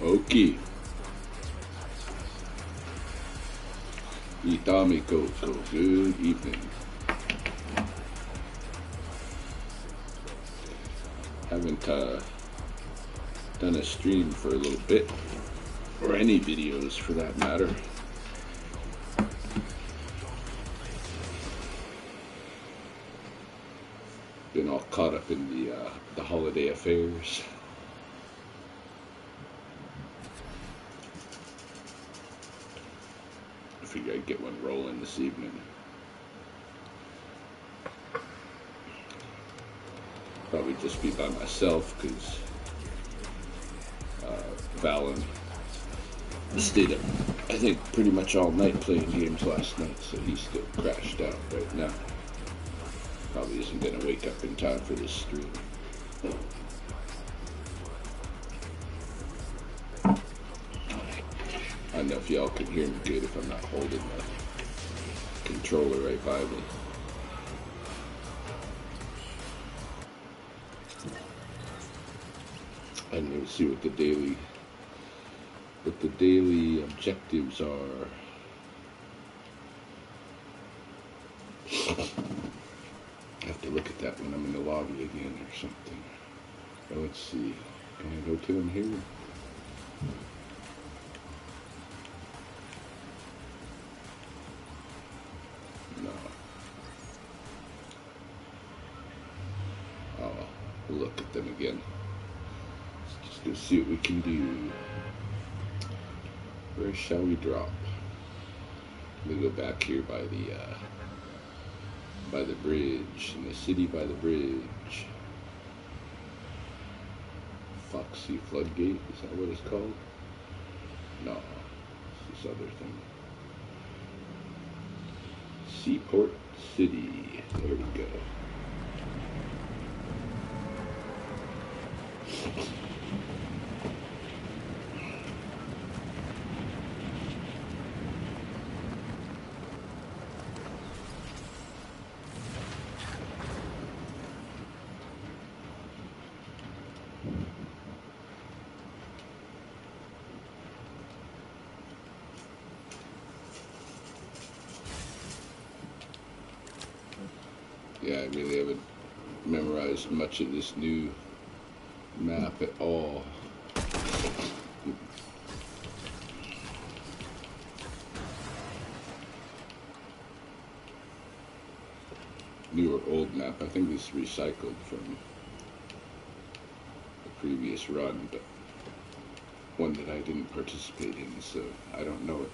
Okay. Itamiko, good evening. Haven't done a stream for a little bit, or any videos for that matter. Been all caught up in the holiday affairs. I figure I'd get one rolling this evening. Probably just be by myself because Valen stayed up, I think, pretty much all night playing games last night, so he's still crashed out right now. Probably isn't going to wake up in time for this stream. I don't know if y'all can hear me good if I'm not holding the controller right by me. I need to see what the daily objectives are. I have to look at that when I'm in the lobby again or something. But let's see. Can I go to them here? No. I'll look at them again. Let's just go see what we can do. Where shall we drop? We go back here by the bridge, in the city by the bridge. Foxy Floodgate, is that what it's called? No, it's this other thing. Seaport City, there we go. Yeah, I really haven't memorized much of this new map at all. New or old map, I think this is recycled from the previous run, but one that I didn't participate in, so I don't know it.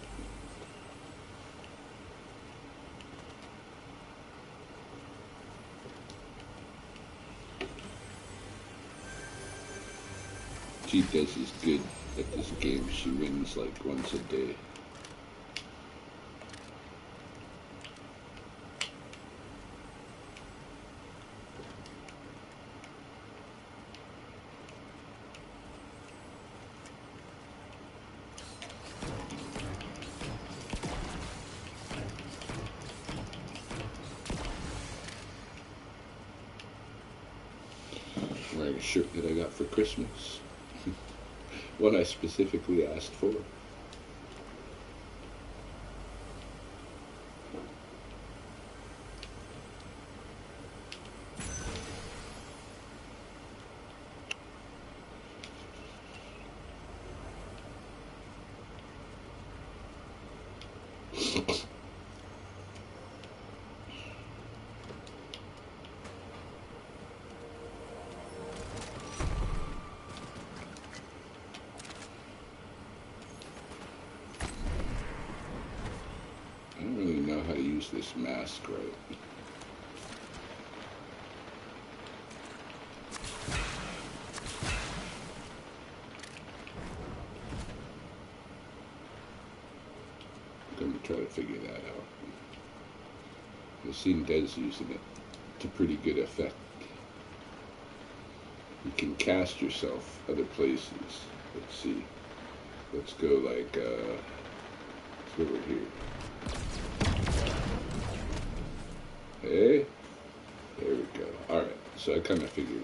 Chitas is good at this game. She wins like once a day. I'm wearing a shirt that I got for Christmas. One I specifically asked for. This mask right. I'm going to try to figure that out. I've seen Des using it to pretty good effect. You can cast yourself other places. Let's see. Let's go like, let's go over here. Hey, there we go. All right, so I kind of figured it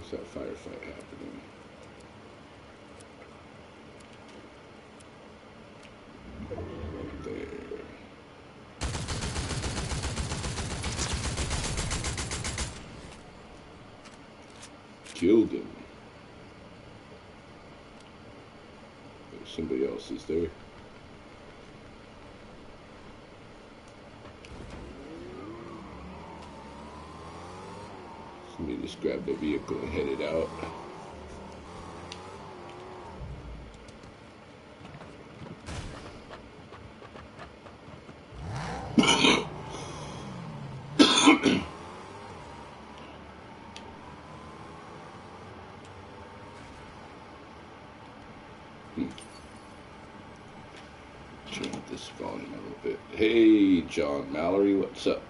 Where's that firefight happening? There. Killed him. Somebody else is there. Somebody just grabbed a vehicle and headed out. Turn up this volume a little bit. Hey, John Mallory, what's up?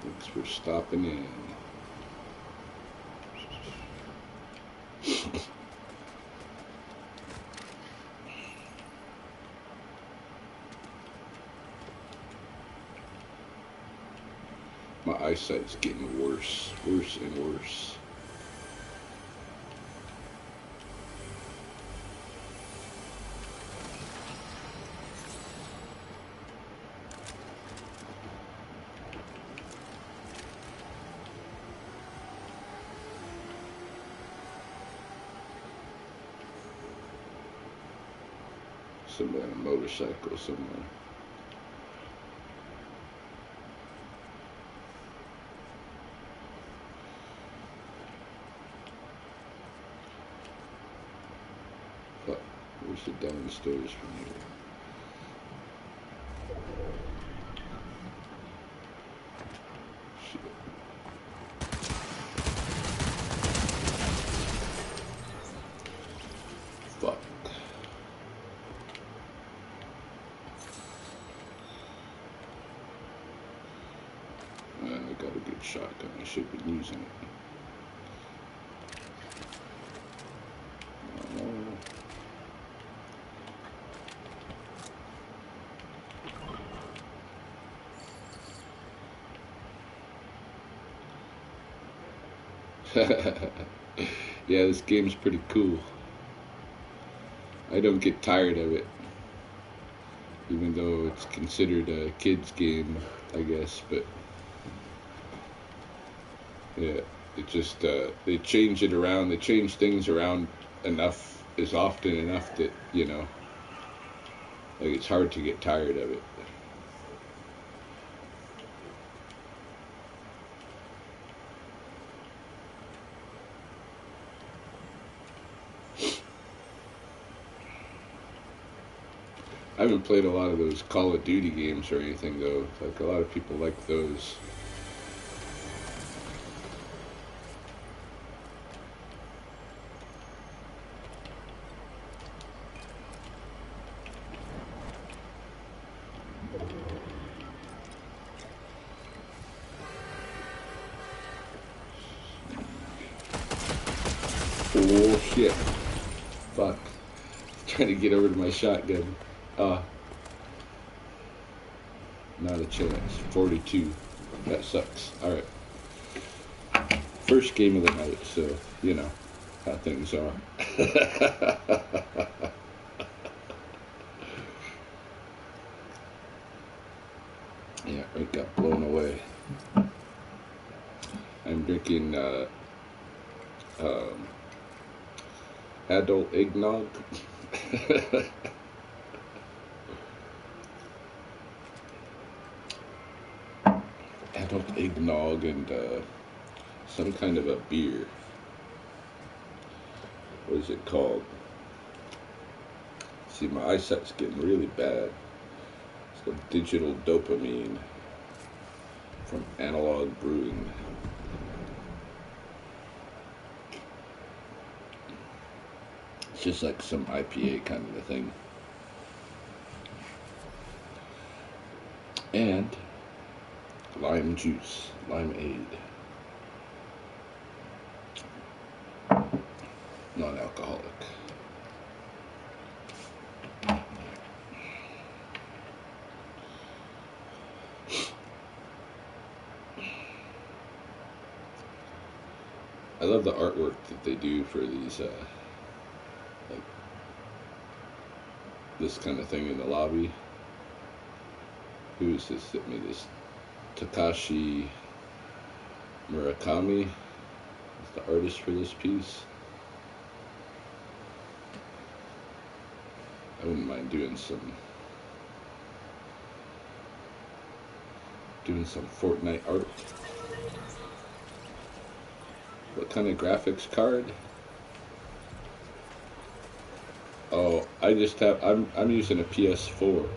Thanks for stopping in. My eyesight's getting worse and worse. Somebody on a motorcycle somewhere. But where's the downstairs from here? Shit. Fuck. I got a good shotgun. I should have been using it. Yeah, this game's pretty cool. I don't get tired of it, even though it's considered a kid's game, I guess, but yeah, it just, they change it around, they change things around enough, is often enough that, you know, like it's hard to get tired of it. I haven't played a lot of those Call of Duty games or anything, though. Like, a lot of people like those. Oh, shit. Fuck. Trying to get over to my shotgun. Not a chance. 42. That sucks. Alright. First game of the night, so, you know how things are. Yeah, it got blown away. I'm drinking adult eggnog. Adult eggnog and some kind of a beer. What is it called? See, my eyesight's getting really bad. It's called digital dopamine from Analog Brewing. It's just like some IPA kind of a thing. And lime juice, limeade. Non-alcoholic. I love the artwork that they do for these, like this kind of thing in the lobby. Who is this that made this? Takashi Murakami is the artist for this piece. I wouldn't mind doing some Fortnite art. What kind of graphics card? Oh, I just have I'm using a PS4.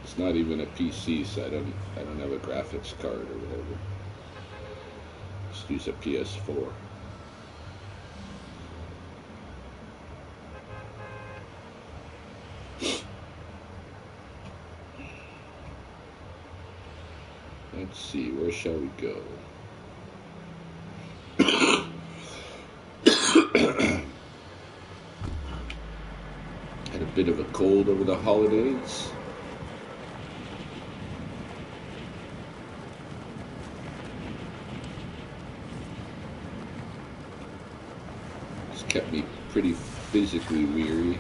It's not even a PC, so I don't have a graphics card or whatever. Just use a PS4. Let's see, where shall we go? Had a bit of a cold over the holidays. It's kept me pretty physically weary.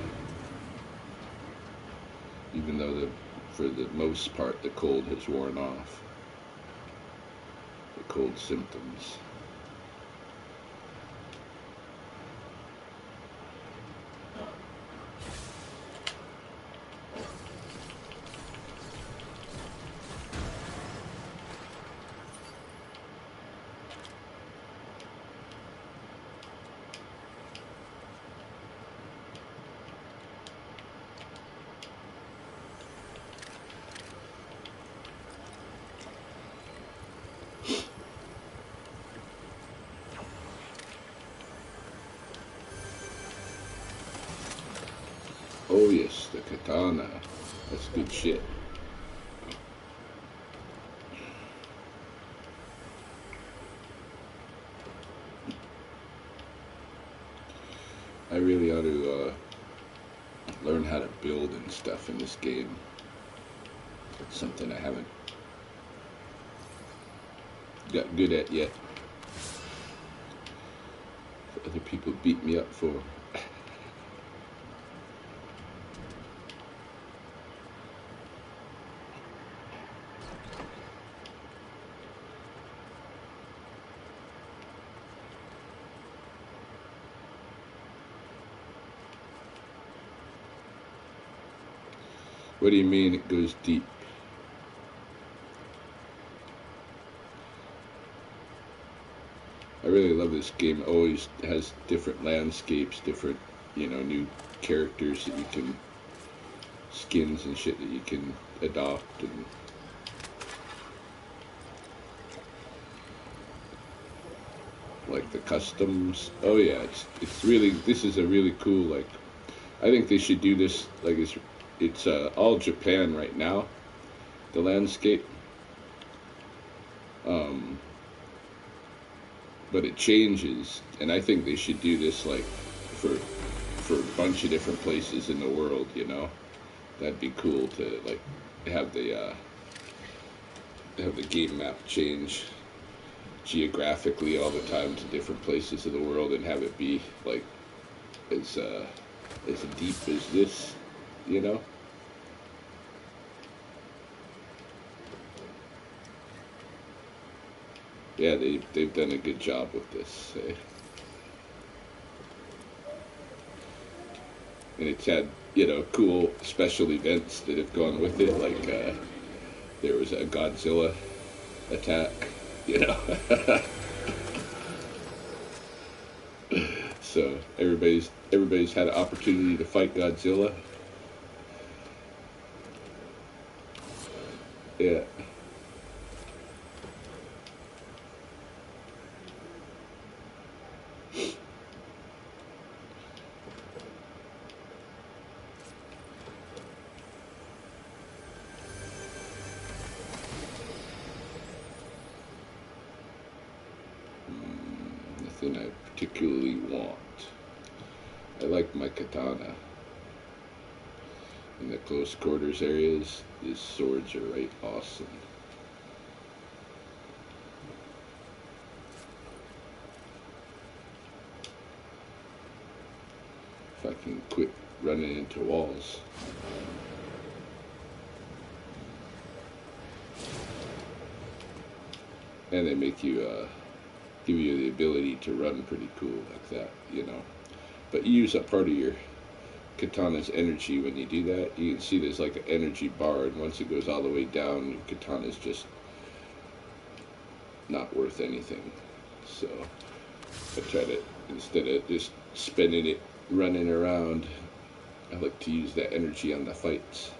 Even though for the most part the cold has worn off. The cold symptoms. Oh yes, the katana. That's good shit. I really ought to learn how to build and stuff in this game. It's something I haven't got good at yet. Other people beat me up for. What do you mean it goes deep? I really love this game. It always has different landscapes, different, new characters that you can, skins and shit that you can adopt, and like the customs. Oh yeah, it's really, this is a really cool, like, I think they should do this, like it's all Japan right now, the landscape. But it changes, and I think they should do this like for a bunch of different places in the world. That'd be cool to like have the game map change geographically all the time to different places of the world, and have it be like as deep as this, you know. Yeah, they've done a good job with this. And it's had, cool special events that have gone with it, like there was a Godzilla attack, So everybody's had an opportunity to fight Godzilla. Yeah. Nothing I particularly want. I like my katana. In the close quarters areas, these swords are right awesome. if I can quit running into walls. And they make you, give you the ability to run pretty cool like that, you know. But you use up part of your katana's energy when you do that. You can see there's like an energy bar, and once it goes all the way down, your katana's just not worth anything. So I try to, instead of just spending it running around, I like to use that energy on the fights.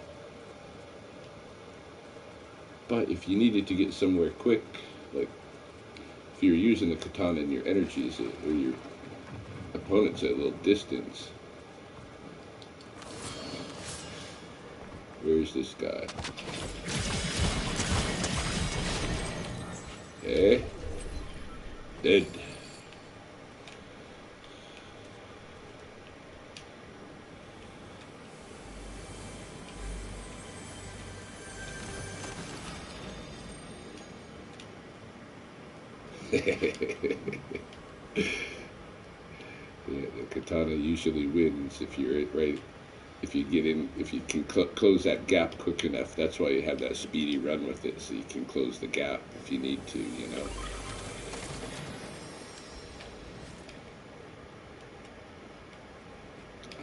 But if you needed to get somewhere quick, like if you're using the katana and your energy is or your opponent's at a little distance. Where's this guy? Eh? Dead. Yeah, the katana usually wins if you're right. If you get in, if you can close that gap quick enough. That's why you have that speedy run with it, so you can close the gap if you need to, you know.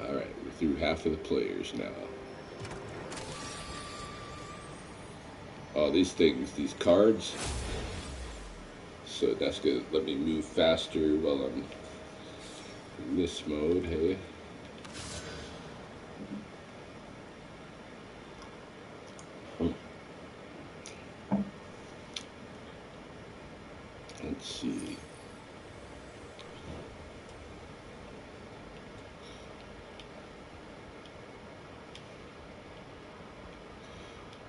All right, we're through half of the players now. Oh, these things, these cards. So that's gonna let me move faster while I'm in this mode, hey. Let's see.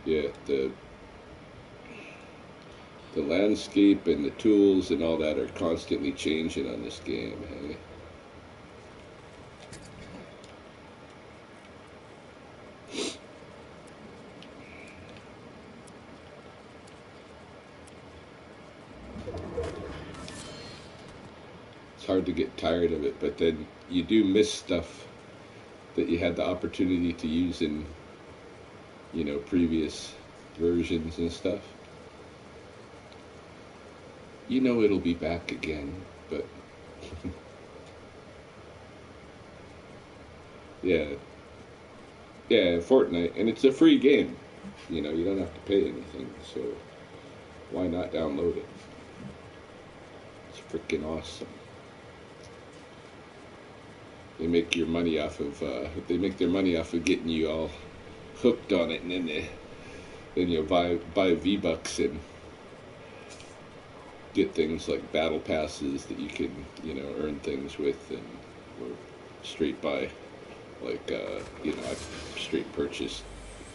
Yeah, the landscape and the tools and all that are constantly changing on this game, hey. It's hard to get tired of it, but then you do miss stuff that you had the opportunity to use in, you know, previous versions and stuff. You know it'll be back again, but yeah. Yeah, Fortnite, and it's a free game. You know, you don't have to pay anything, so why not download it? It's freaking awesome. They make your money off of, they make their money off of getting you all hooked on it, and then you'll buy V-Bucks and get things like battle passes that you can, you know, earn things with, and or straight buy, like, you know, I straight purchased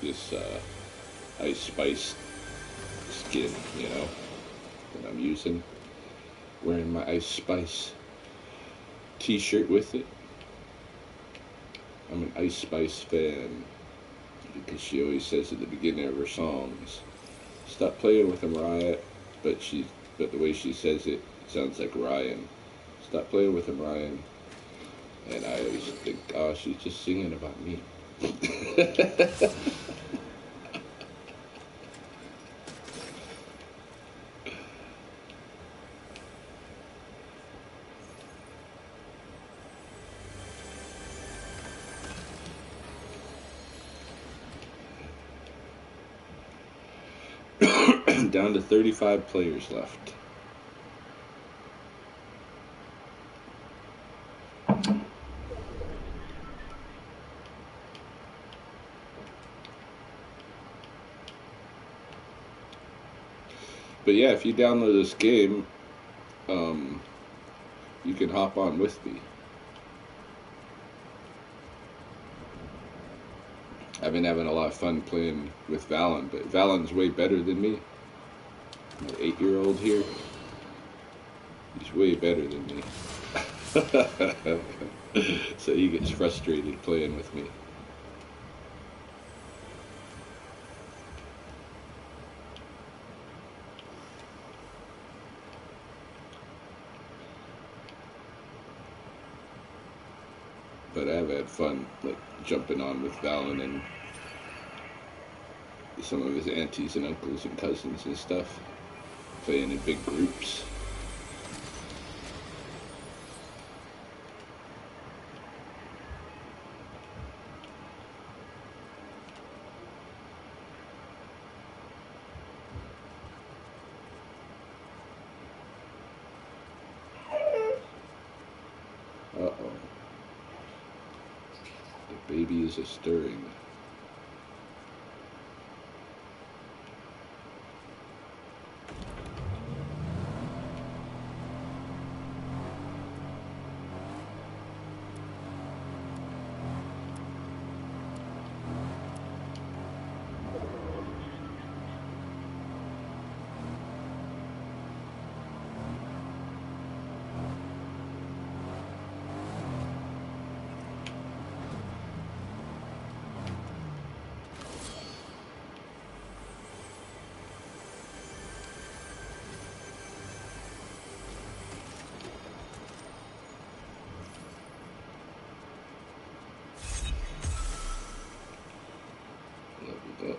this Ice Spice skin, you know, that I'm using, wearing my Ice Spice t-shirt with it. I'm an Ice Spice fan because she always says at the beginning of her songs, "Stop playing with him, Riot," but the way she says it sounds like Ryan. "Stop playing with him, Ryan." And I always think, oh, she's just singing about me. Down to 35 players left. But yeah, if you download this game, you can hop on with me. I've been having a lot of fun playing with Valen, but Valen's way better than me. My 8-year-old here, he's way better than me. So he gets frustrated playing with me. but I have had fun, like, jumping on with Valen and some of his aunties and uncles and cousins and stuff, playing in big groups. Uh-oh. The baby is a-stirring. Leveled up.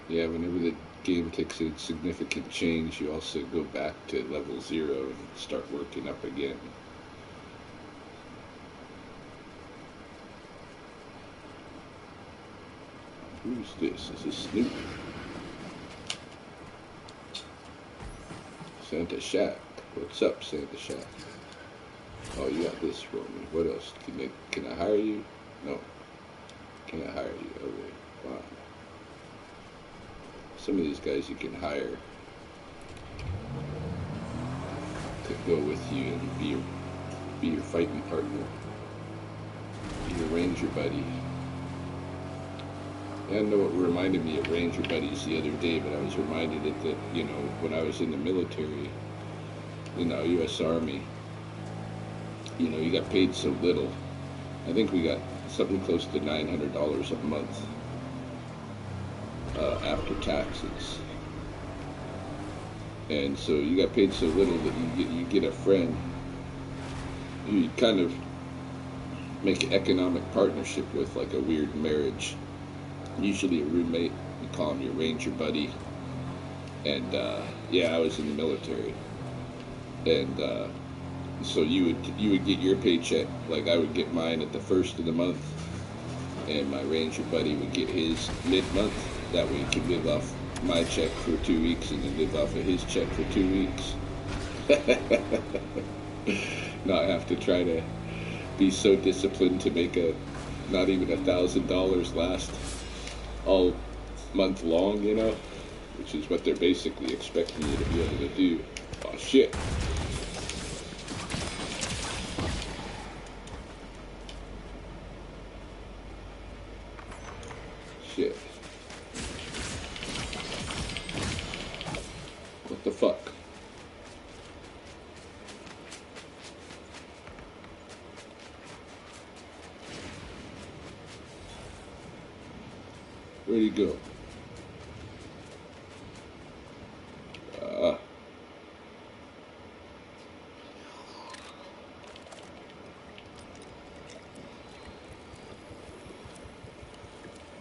Yeah, whenever the game takes a significant change, you also go back to level 0 and start working up again. Who's this? Is this Snoop? Santa Shack. What's up, Santa Shack? Oh, you got this for me. What else? Can I hire you? No. Can I hire you? Okay. Wow. Some of these guys you can hire to go with you and be your fighting partner, be your ranger buddy. I don't know what reminded me of ranger buddies the other day, but I was reminded that, you know, when I was in the military, in the U.S. Army, you know, you got paid so little. I think we got something close to $900 a month after taxes. And so you got paid so little that you get a friend. You kind of make an economic partnership with, like a weird marriage. Usually a roommate. You call him your ranger buddy. And yeah, I was in the military. And so you would get your paycheck, like I would get mine at the first of the month, and my ranger buddy would get his mid-month. That way he could live off my check for 2 weeks and then live off of his check for 2 weeks. Not have to try to be so disciplined to make not even $1,000 last all month long, you know, which is what they're basically expecting you to be able to do. Oh shit. Shit. What the fuck? Where'd he go?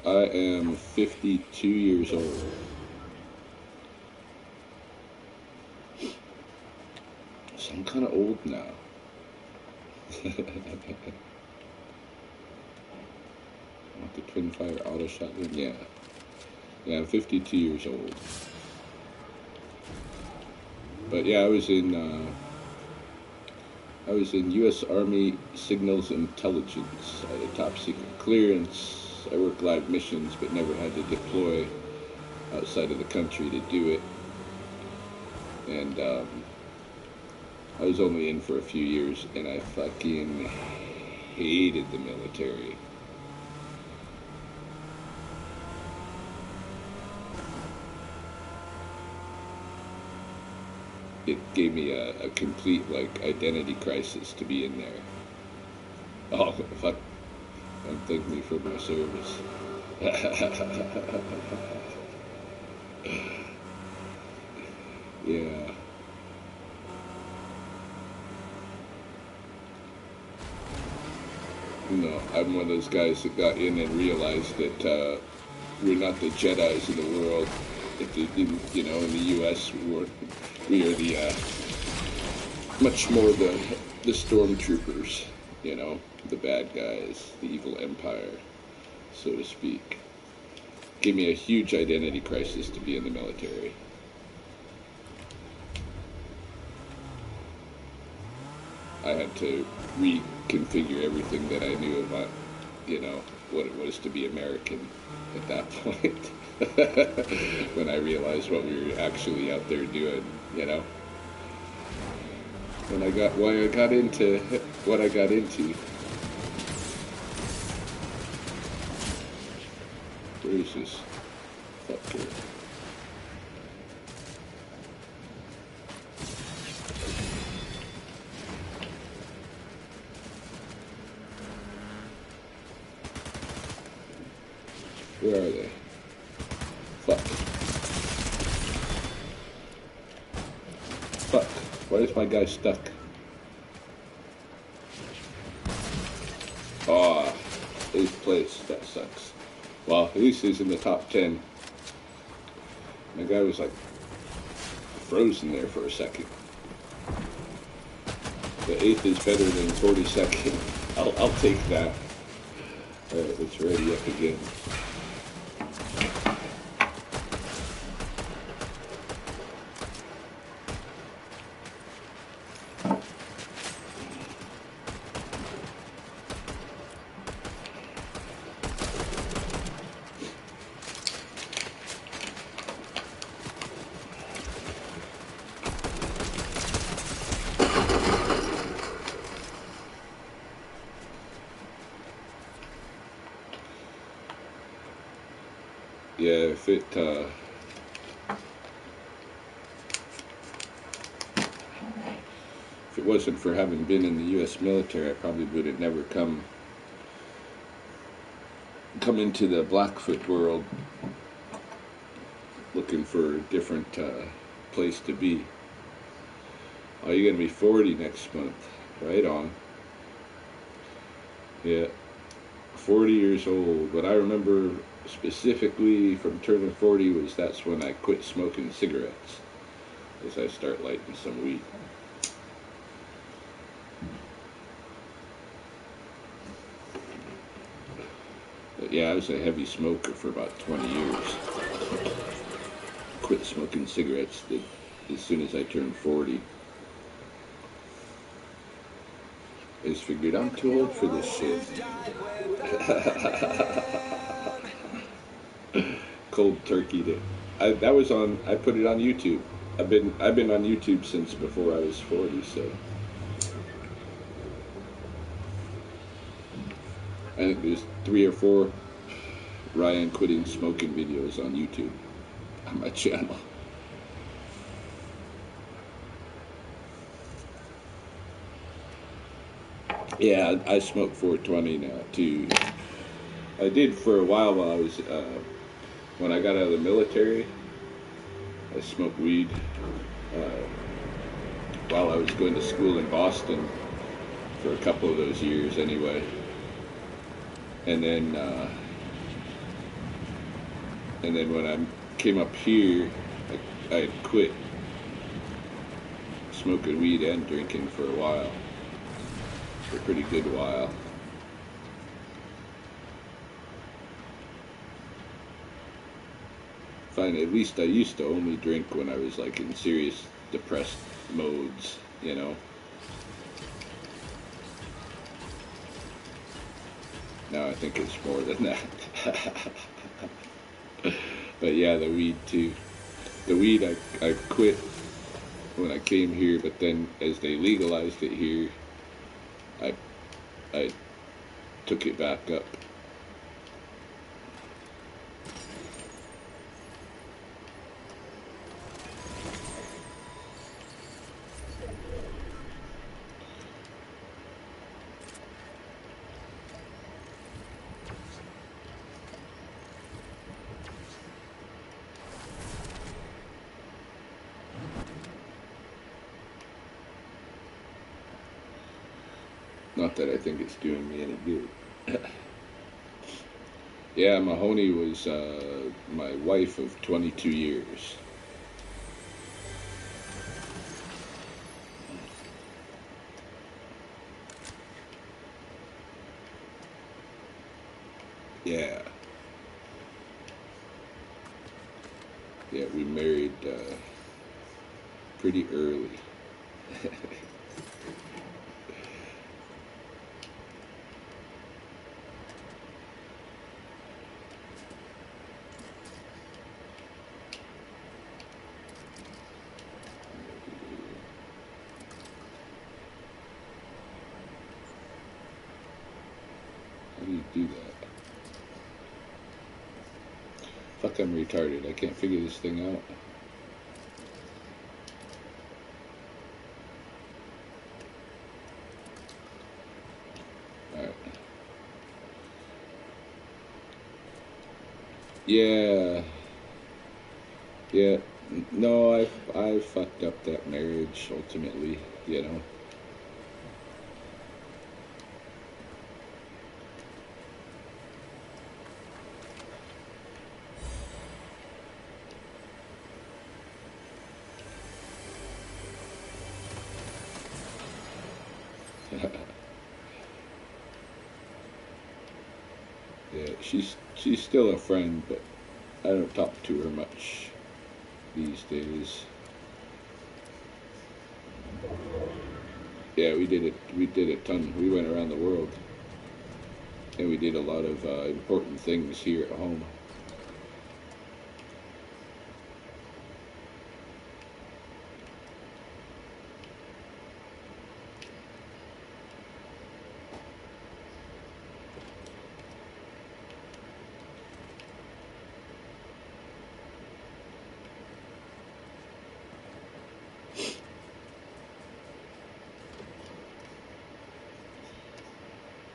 I am 52 years old. So I'm kind of old now. Want the twin fire auto shotgun? Yeah. Yeah, I'm 52 years old. But yeah, I was in U.S. Army Signals Intelligence. I had a top secret clearance. I worked live missions, but never had to deploy outside of the country to do it. And I was only in for a few years, and I fucking hated the military. It gave me a complete, like, identity crisis to be in there. Oh, fuck. Don't thank me for my service. Yeah. No, I'm one of those guys that got in and realized that we're not the Jedis of the world. In the U.S., we are the much more the stormtroopers. The bad guys, the evil empire, so to speak. Gave me a huge identity crisis to be in the military. I had to reconfigure everything that I knew about, what it was to be American at that point. When I realized what we were actually out there doing, why I got into what I got into. Where is this fucker? Where are they? Fuck. Fuck. Why is my guy stuck? Ah, eighth place. That sucks. Well, at least he's in the top 10. My guy was like frozen there for a second. The 8th is better than 42nd. I'll take that. Alright, it's ready up again. Yeah, if it wasn't for having been in the U.S. military, I probably would have never come into the Blackfoot world looking for a different place to be. Oh, you're gonna be 40 next month. Right on. Yeah, 40 years old. What I remember specifically from turning 40 was that's when I quit smoking cigarettes, as I start lighting some weed. But yeah, I was a heavy smoker for about 20 years. Quit smoking cigarettes as soon as I turned 40. I just figured I'm too old for this shit. Cold turkey. I put it on YouTube. I've been on YouTube since before I was 40, so I think there's 3 or 4 Ryan quitting smoking videos on YouTube on my channel. Yeah, I smoke 420 now too. I did for a while I was when I got out of the military. I smoked weed while I was going to school in Boston for a couple of those years anyway. And then when I came up here, I had quit smoking weed and drinking for a while, for a pretty good while. Fine, at least I used to only drink when I was like in serious depressed modes, Now I think it's more than that. But yeah, the weed too. The weed I quit when I came here, but then as they legalized it here, I took it back up. Not that I think it's doing me any good. Yeah, Mahoney was my wife of 22 years. Yeah, yeah, we married pretty early. How do you do that? Fuck, I'm retarded. I can't figure this thing out. Alright. Yeah, yeah. No, I fucked up that marriage ultimately, you know. Yeah, she's still a friend, but I don't talk to her much these days. Yeah, we did it. We did a ton. We went around the world, and we did a lot of important things here at home.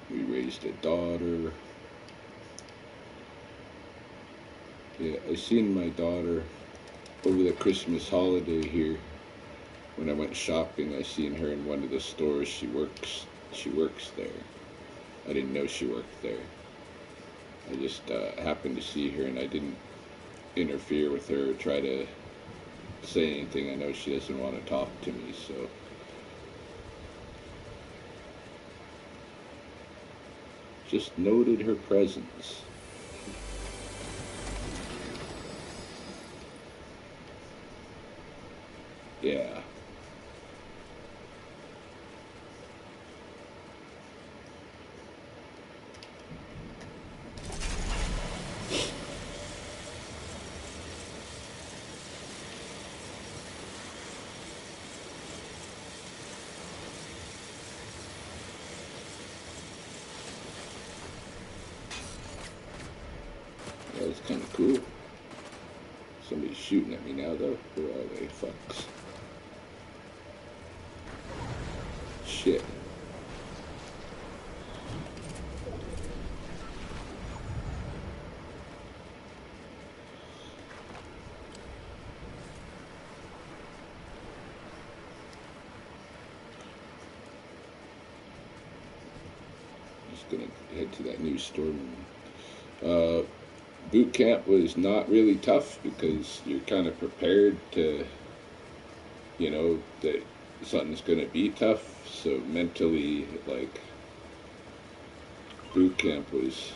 We raised a daughter. Yeah, I seen my daughter over the Christmas holiday here. When I went shopping, I seen her in one of the stores. She works there. I didn't know she worked there. I just happened to see her, and I didn't interfere with her or try to say anything. I know she doesn't want to talk to me, so just noted her presence. Yeah. That was kind of cool. Somebody's shooting at me now, though. Where are they? Fucks. Shit. Just gonna head to that new store. Uh, Boot camp was not really tough because you're kind of prepared to, that something's gonna be tough. So mentally, like, boot camp was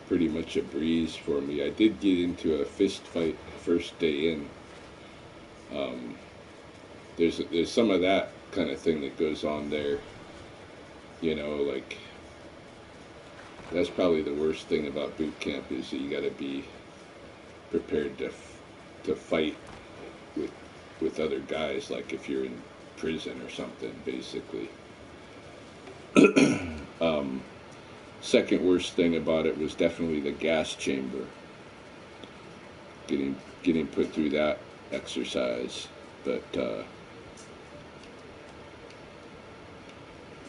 pretty much a breeze for me. I did get into a fist fight first day in. Um, there's some of that kind of thing that goes on there. Like, that's probably the worst thing about boot camp is that you got to be prepared to fight with other guys. Like if you're in prison or something, basically. um, Second worst thing about it was definitely the gas chamber. Getting put through that exercise, but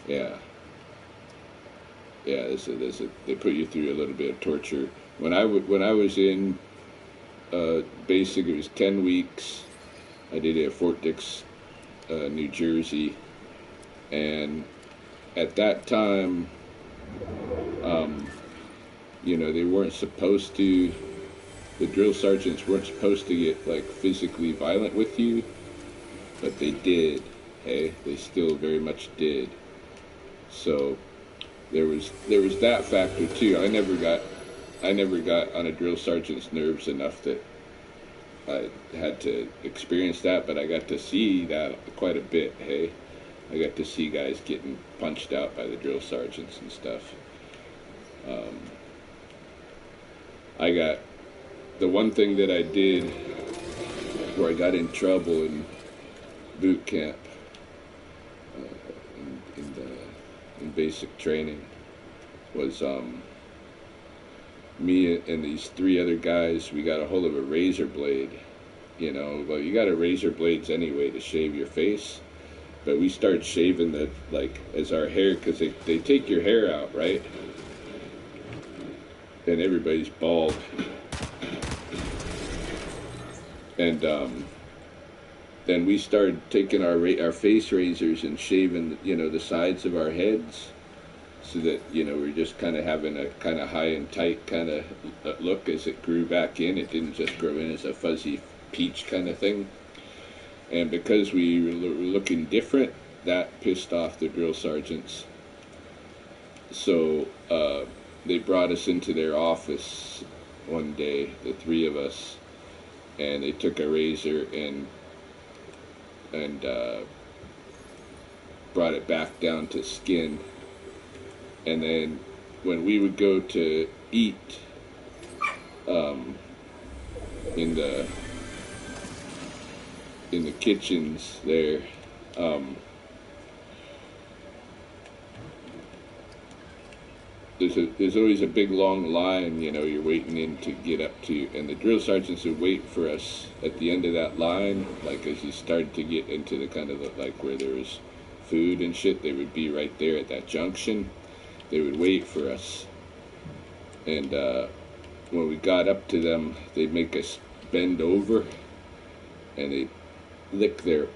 yeah, yeah. They put you through a little bit of torture. When I was in basic, it was 10 weeks. I did it at Fort Dix, New Jersey, and at that time You know, they weren't supposed to, the drill sergeants weren't supposed to get like physically violent with you, but they did. Hey, they still very much did. So there was that factor too. I never got on a drill sergeant's nerves enough that I had to experience that, but I got to see that quite a bit. Hey, I got to see guys getting punched out by the drill sergeants and stuff. I got the one thing that I did where I got in trouble in boot camp, in basic training, was me and these three other guys. We got a hold of a razor blade. You know, well, you got a razor blades anyway to shave your face, but we started shaving the, like, as our hair, because they take your hair out, right? And everybody's bald. And then we started taking our face razors and shaving, you know, the sides of our heads, so that, you know, we're just kind of having a kind of high and tight kind of look as it grew back in. It didn't just grow in as a fuzzy peach kind of thing. And because we were looking different, that pissed off the drill sergeants. So they brought us into their office one day, the three of us, and they took a razor and brought it back down to skin. And then when we would go to eat in the kitchens there, there's always a big long line, you know, you're waiting in to get up to, and the drill sergeants would wait for us at the end of that line, like as you started to get into the kind of like where there was food and shit. They would be right there at that junction. They would wait for us, and when we got up to them, they'd make us bend over, and they'd lick their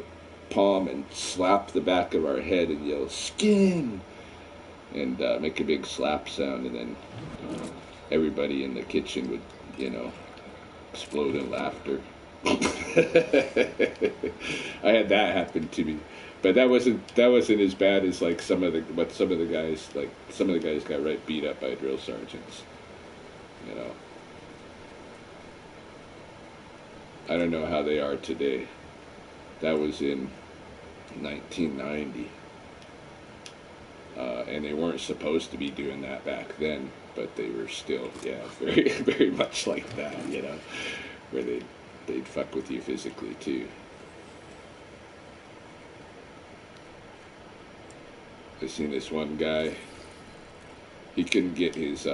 palm and slap the back of our head and yell, "Skin!" and make a big slap sound, and then everybody in the kitchen would, you know, explode in laughter. I had that happen to me, but that wasn't as bad as like some of the guys got right beat up by drill sergeants. You know, I don't know how they are today. That was in 1990. And they weren't supposed to be doing that back then, but they were still, yeah, very, very much like that, you know, where they'd fuck with you physically too. I seen this one guy, he couldn't get his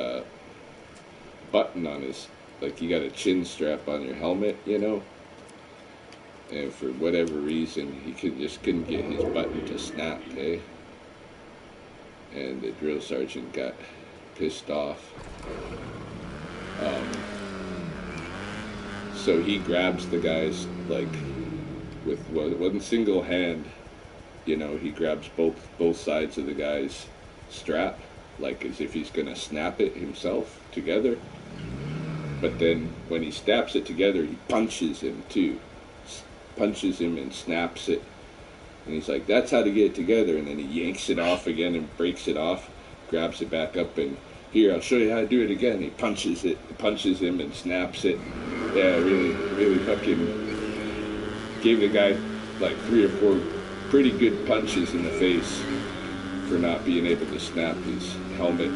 button on his, like, you got a chin strap on your helmet, you know, and for whatever reason, he couldn't get his button to snap, eh? And the drill sergeant got pissed off. So he grabs the guys, like, with one single hand, you know, he grabs both sides of the guy's strap, like as if he's gonna snap it himself together. But then when he snaps it together, he punches him too. Punches him and snaps it. And he's like, "That's how to get it together." And then he yanks it off again and breaks it off, grabs it back up, and "Here, I'll show you how to do it again." He punches him and snaps it. Yeah, really, really fucking gave the guy like 3 or 4 pretty good punches in the face for not being able to snap his helmet.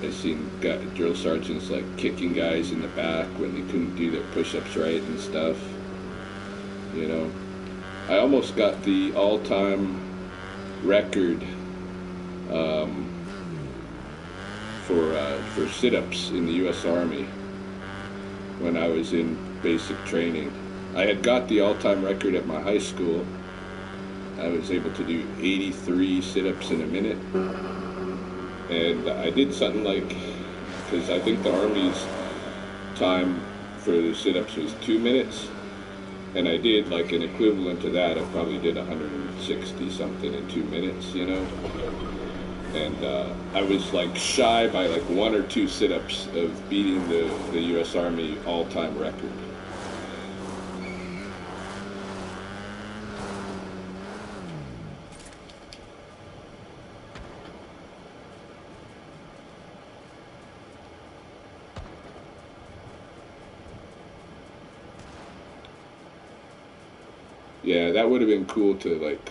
I've seen drill sergeants like kicking guys in the back when they couldn't do their push-ups right and stuff. You know, I almost got the all-time record for sit-ups in the U.S. Army when I was in basic training. I had got the all-time record at my high school. I was able to do 83 sit-ups in a minute, and I did something like, because I think the Army's time for the sit-ups was 2 minutes. And I did like an equivalent to that. I probably did 160 something in 2 minutes, you know. And I was like shy by like one or two sit-ups of beating the U.S. Army all-time record. Yeah, that would have been cool to like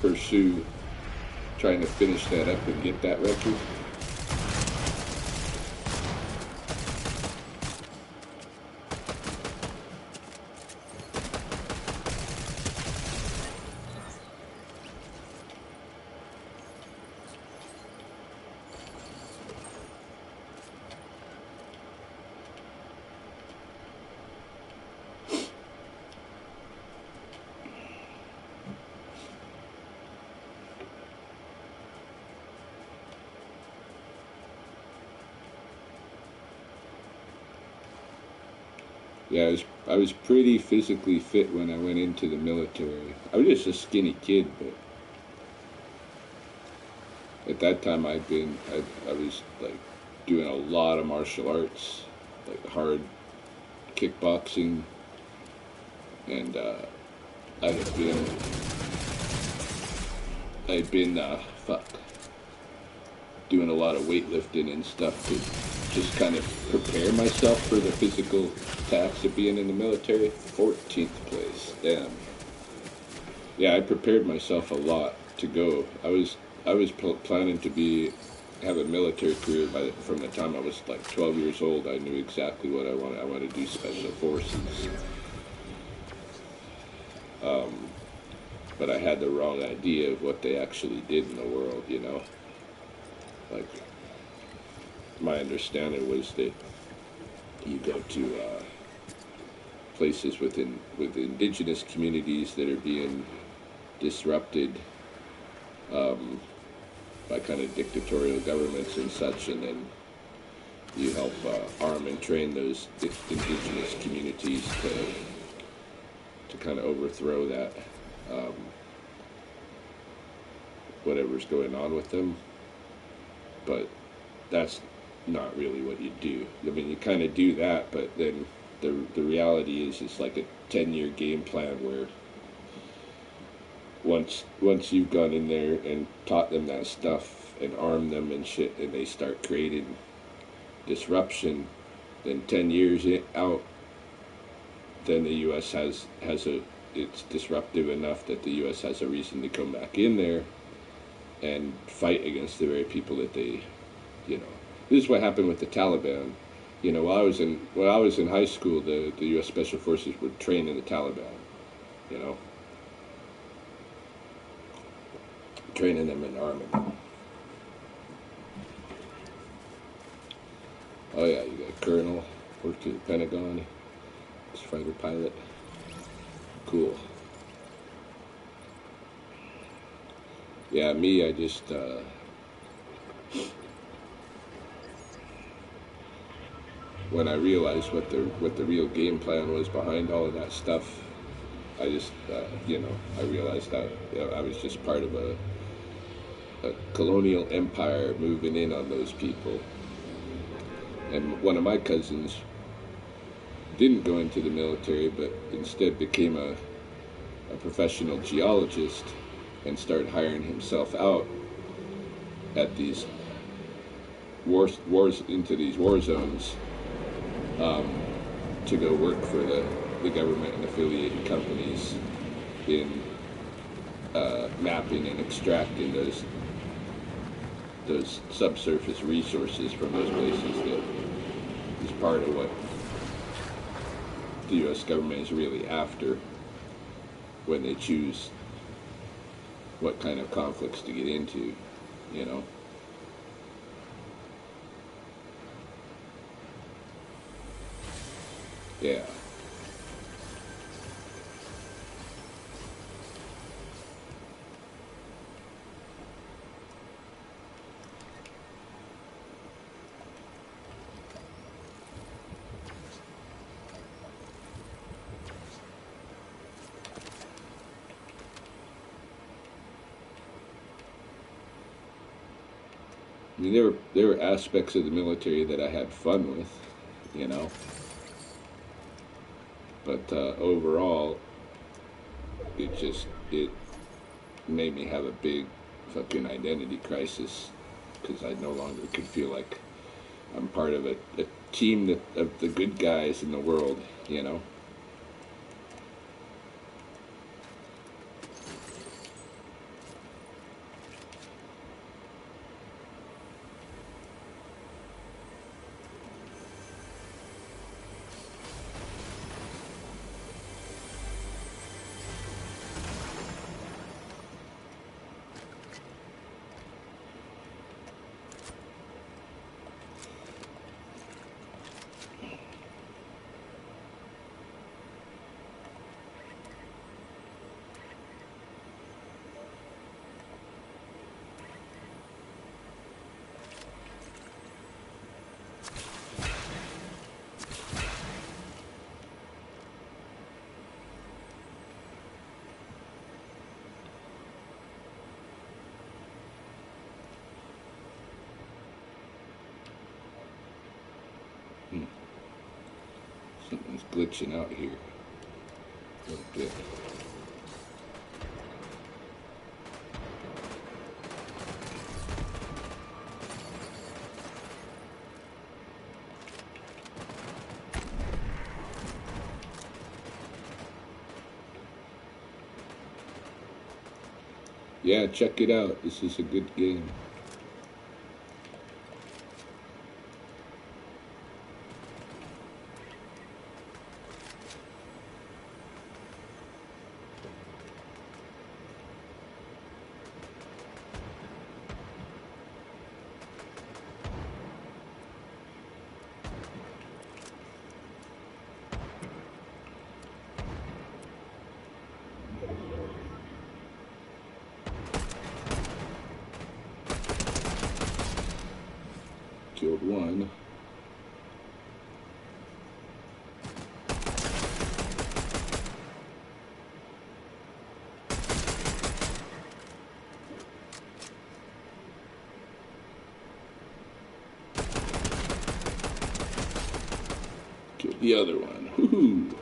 pursue trying to finish that up and get that record. Yeah, I was pretty physically fit when I went into the military. I was just a skinny kid, but at that time I was like doing a lot of martial arts, like hard kickboxing, and I had been I had been fuck doing a lot of weightlifting and stuff to just kind of prepare myself for the physical tax of being in the military. 14th place, damn. Yeah, I prepared myself a lot to go. I was planning to have a military career from the time I was like 12 years old. I knew exactly what I wanted. I wanted to do special forces. But I had the wrong idea of what they actually did in the world, you know. Like, my understanding was that you go to places with indigenous communities that are being disrupted by kind of dictatorial governments and such, and then you help arm and train those indigenous communities to kind of overthrow that whatever's going on with them. But that's not really what you do. I mean, you kind of do that, but then the reality is it's like a 10-year game plan where once you've gone in there and taught them that stuff and armed them and shit, and they start creating disruption, then 10 years out, then the U.S. has it's disruptive enough that the U.S. has a reason to come back in there and fight against the very people that they, you know. This is what happened with the Taliban. You know, while I was in high school, the U.S. Special Forces were training the Taliban. You know, training them and arming them. Oh yeah, you got a colonel, worked at the Pentagon, he's a fighter pilot. Cool. Yeah, me, I just when I realized what the real game plan was behind all of that stuff, I just you know, I realized that, you know, I was just part of a colonial empire moving in on those people. And one of my cousins didn't go into the military, but instead became a professional geologist and started hiring himself out at these wars into these war zones to go work for the government and affiliated companies in mapping and extracting those subsurface resources from those places. That is part of what the U.S. government is really after when they choose what kind of conflicts to get into, you know. Yeah. I mean, there were aspects of the military that I had fun with, you know. But overall, it made me have a big fucking identity crisis because I no longer could feel like I'm part of a team of the good guys in the world, you know. Hmm. Something's glitching out here a little bit. Yeah, check it out. This is a good game. Killed one. Killed the other one. Woohoo!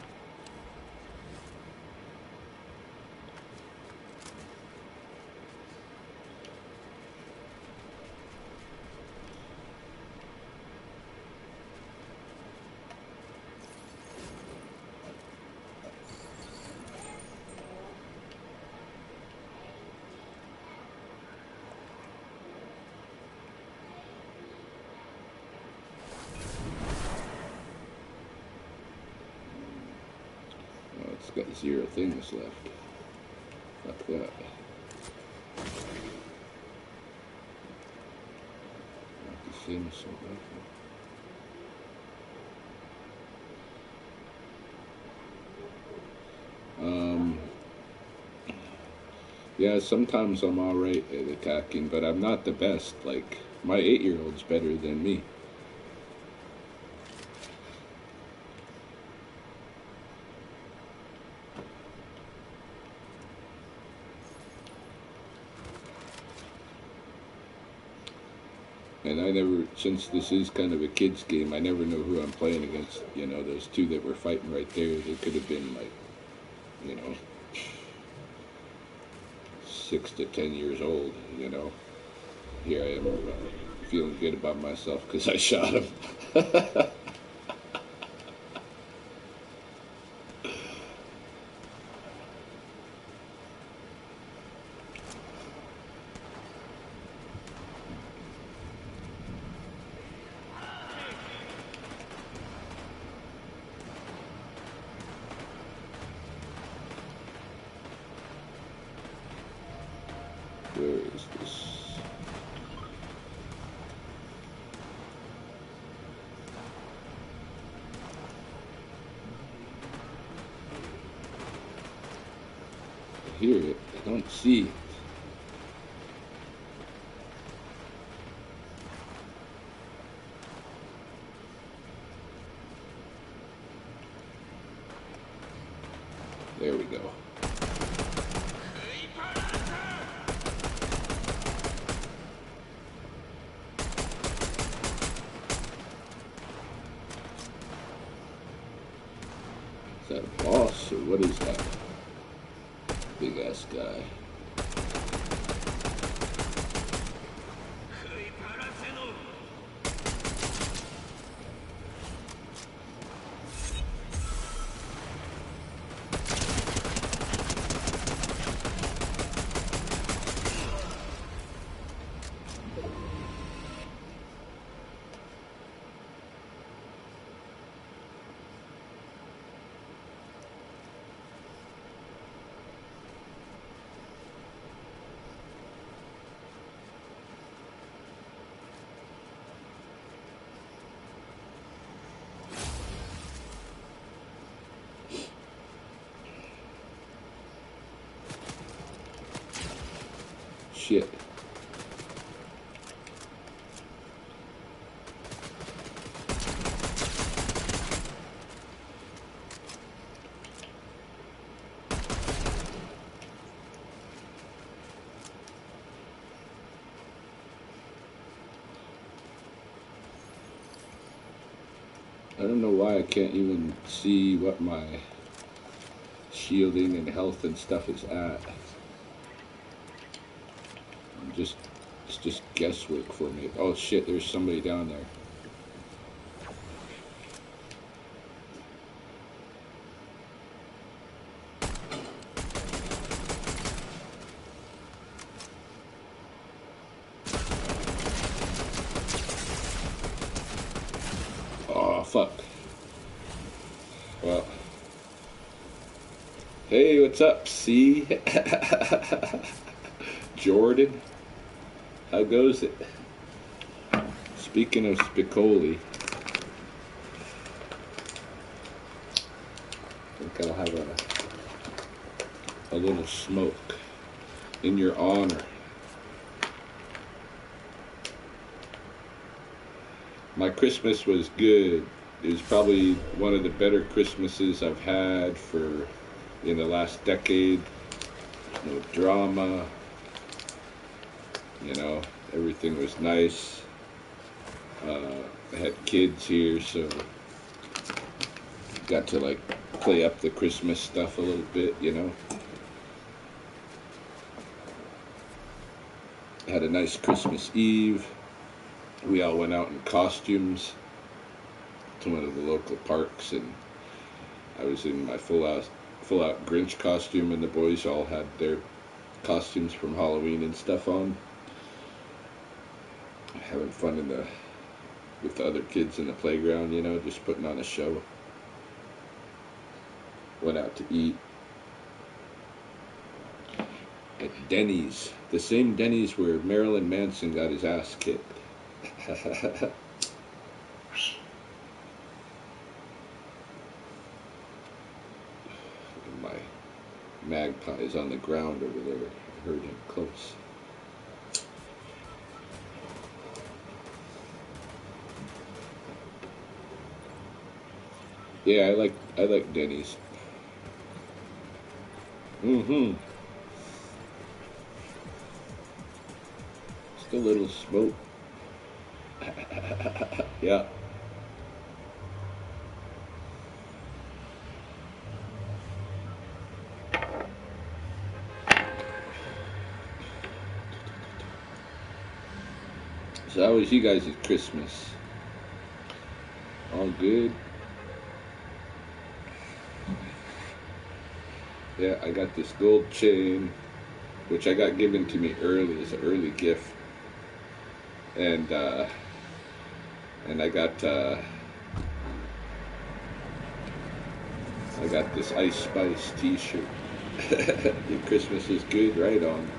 Oh, it's got 0 things left. Fuck that. Not the same assault rifle. Yeah, sometimes I'm alright at attacking, but I'm not the best. Like, my 8-year-old's better than me. And I never, since this is kind of a kid's game, I never know who I'm playing against. You know, those two that were fighting right there, they could have been like, you know, 6 to 10 years old, you know. Here I am feeling good about myself because I shot him. Where is this? I hear it. I don't see it. There we go. Is that a boss or what is that? Big ass guy. Shit. I don't know why I can't even see what my shielding and health and stuff is at. It's just guesswork for me. Oh shit, there's somebody down there. Oh fuck. Well. Hey, what's up, C? Jordan? How goes it? Speaking of Spicoli, I think I'll have a little smoke in your honor. My Christmas was good. It was probably one of the better Christmases I've had in the last decade. No drama. You know, everything was nice. I had kids here, so got to like play up the Christmas stuff a little bit, you know. Had a nice Christmas Eve. We all went out in costumes to one of the local parks, and I was in my full out Grinch costume, and the boys all had their costumes from Halloween and stuff on. Having fun with the other kids in the playground, you know, just putting on a show. Went out to eat at Denny's, the same Denny's where Marilyn Manson got his ass kicked. My magpie is on the ground over there. I heard him close. Yeah, I like Denny's. Just a little smoke. Yeah. So how was you guys at Christmas? All good? Yeah, I got this gold chain, which I got given to me early as an early gift, and I got this Ice Spice T-shirt. Your Christmas is good, right on.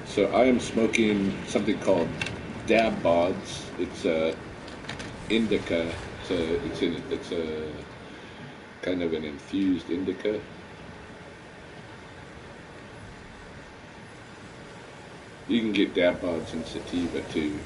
So I am smoking something called Dab Bods. It's a indica. It's a kind of an infused indica. You can get Dab Bods in sativa too.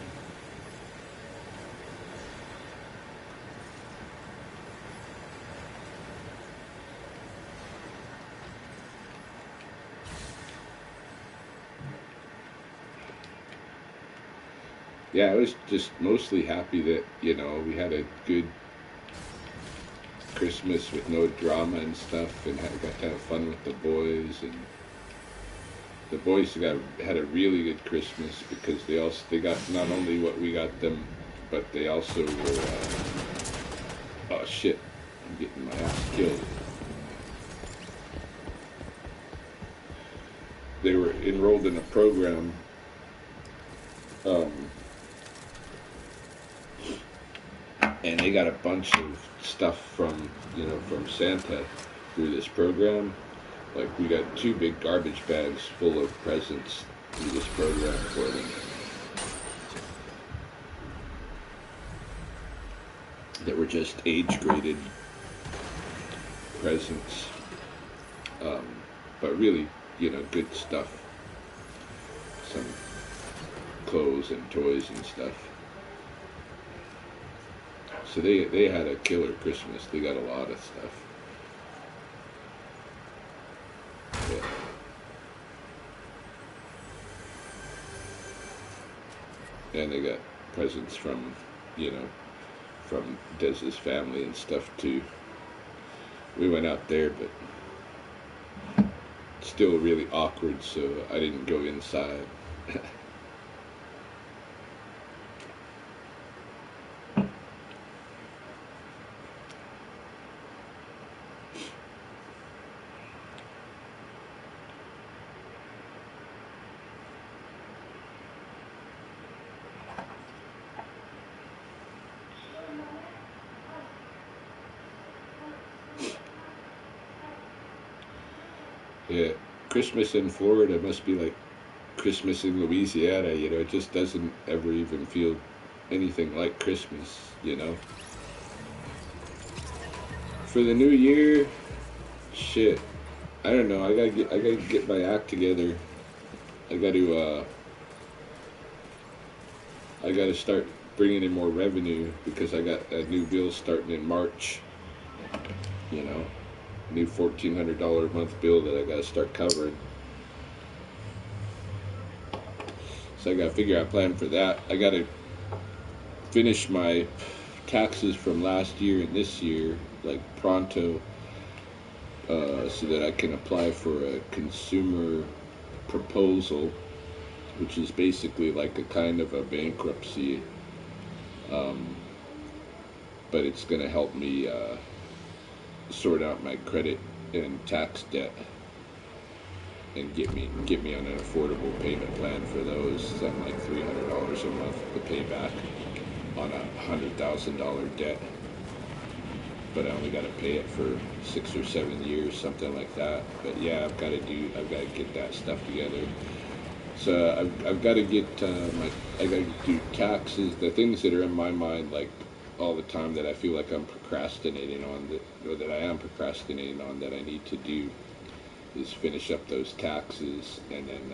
Yeah, I was just mostly happy that, you know, we had a good Christmas with no drama and stuff, and got to have fun with the boys. And the boys had a really good Christmas because they got not only what we got them, but they also were. Oh shit! I'm getting my ass killed. They were enrolled in a program. And they got a bunch of stuff from Santa through this program. Like, we got 2 big garbage bags full of presents through this program for them. That were just age-graded presents. But really, good stuff. Some clothes and toys and stuff. So they had a killer Christmas. They got a lot of stuff. Yeah. And they got presents from Dez's family and stuff too. We went out there, but still really awkward, so I didn't go inside. Yeah, Christmas in Florida must be like Christmas in Louisiana, it just doesn't ever even feel anything like Christmas, For the new year, shit, I don't know, I gotta get my act together. I gotta start bringing in more revenue because I got a new bill starting in March, new $1,400 a month bill that I gotta start covering. So I gotta figure out a plan for that. I gotta finish my taxes from last year and this year, like pronto, so that I can apply for a consumer proposal, which is basically like a kind of a bankruptcy, but it's gonna help me sort out my credit and tax debt and get me on an affordable payment plan for those. Something like $300 a month to pay back on a $100,000 debt, but I only got to pay it for 6 or 7 years, something like that. But yeah, I've got to get that stuff together. So I've got to get I got to do taxes, the things that are in my mind, like all the time that I feel like I'm procrastinating on, that I am procrastinating on, that I need to do, is finish up those taxes, and then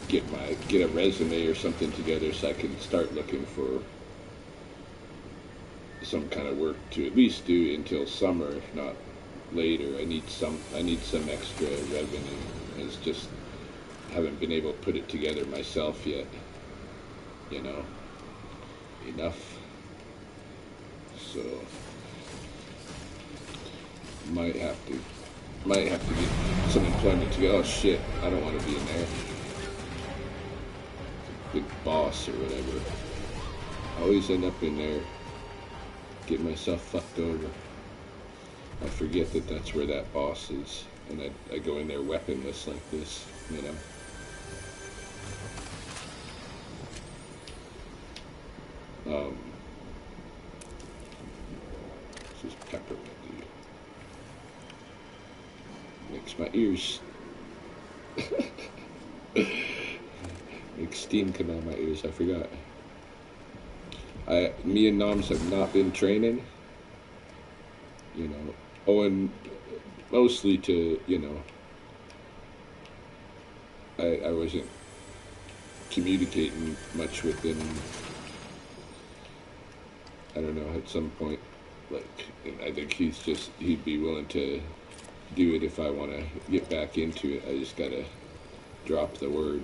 get a resume or something together so I can start looking for some kind of work to at least do until summer, if not later. I need some extra revenue. It's just haven't been able to put it together myself yet. Enough. So might have to get some employment together. Oh shit! I don't want to be in there. Big boss or whatever. I always end up in there, getting myself fucked over. I forget that that's where that boss is, and I go in there weaponless like this, This is peppermint, dude. Makes my ears makes steam come out of my ears. I forgot. Me and Noms have not been training, and mostly to, I wasn't communicating much with him. I don't know, at some point, I think he'd be willing to do it if I want to get back into it. I just gotta drop the word,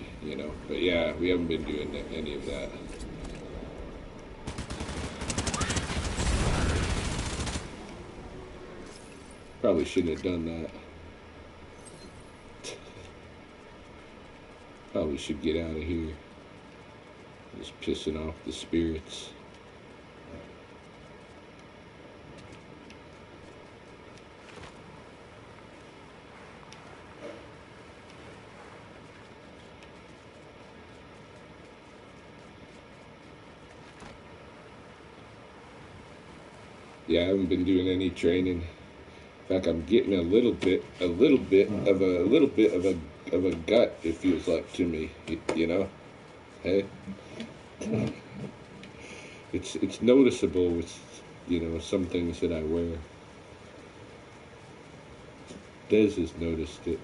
But yeah, we haven't been doing any of that. Probably shouldn't have done that. Probably should get out of here. Just pissing off the spirits. Yeah, I haven't been doing any training. In fact, I'm getting a little bit of a gut. It feels like to me, you know. Hey, it's noticeable with, you know, some things that I wear. Des has noticed it.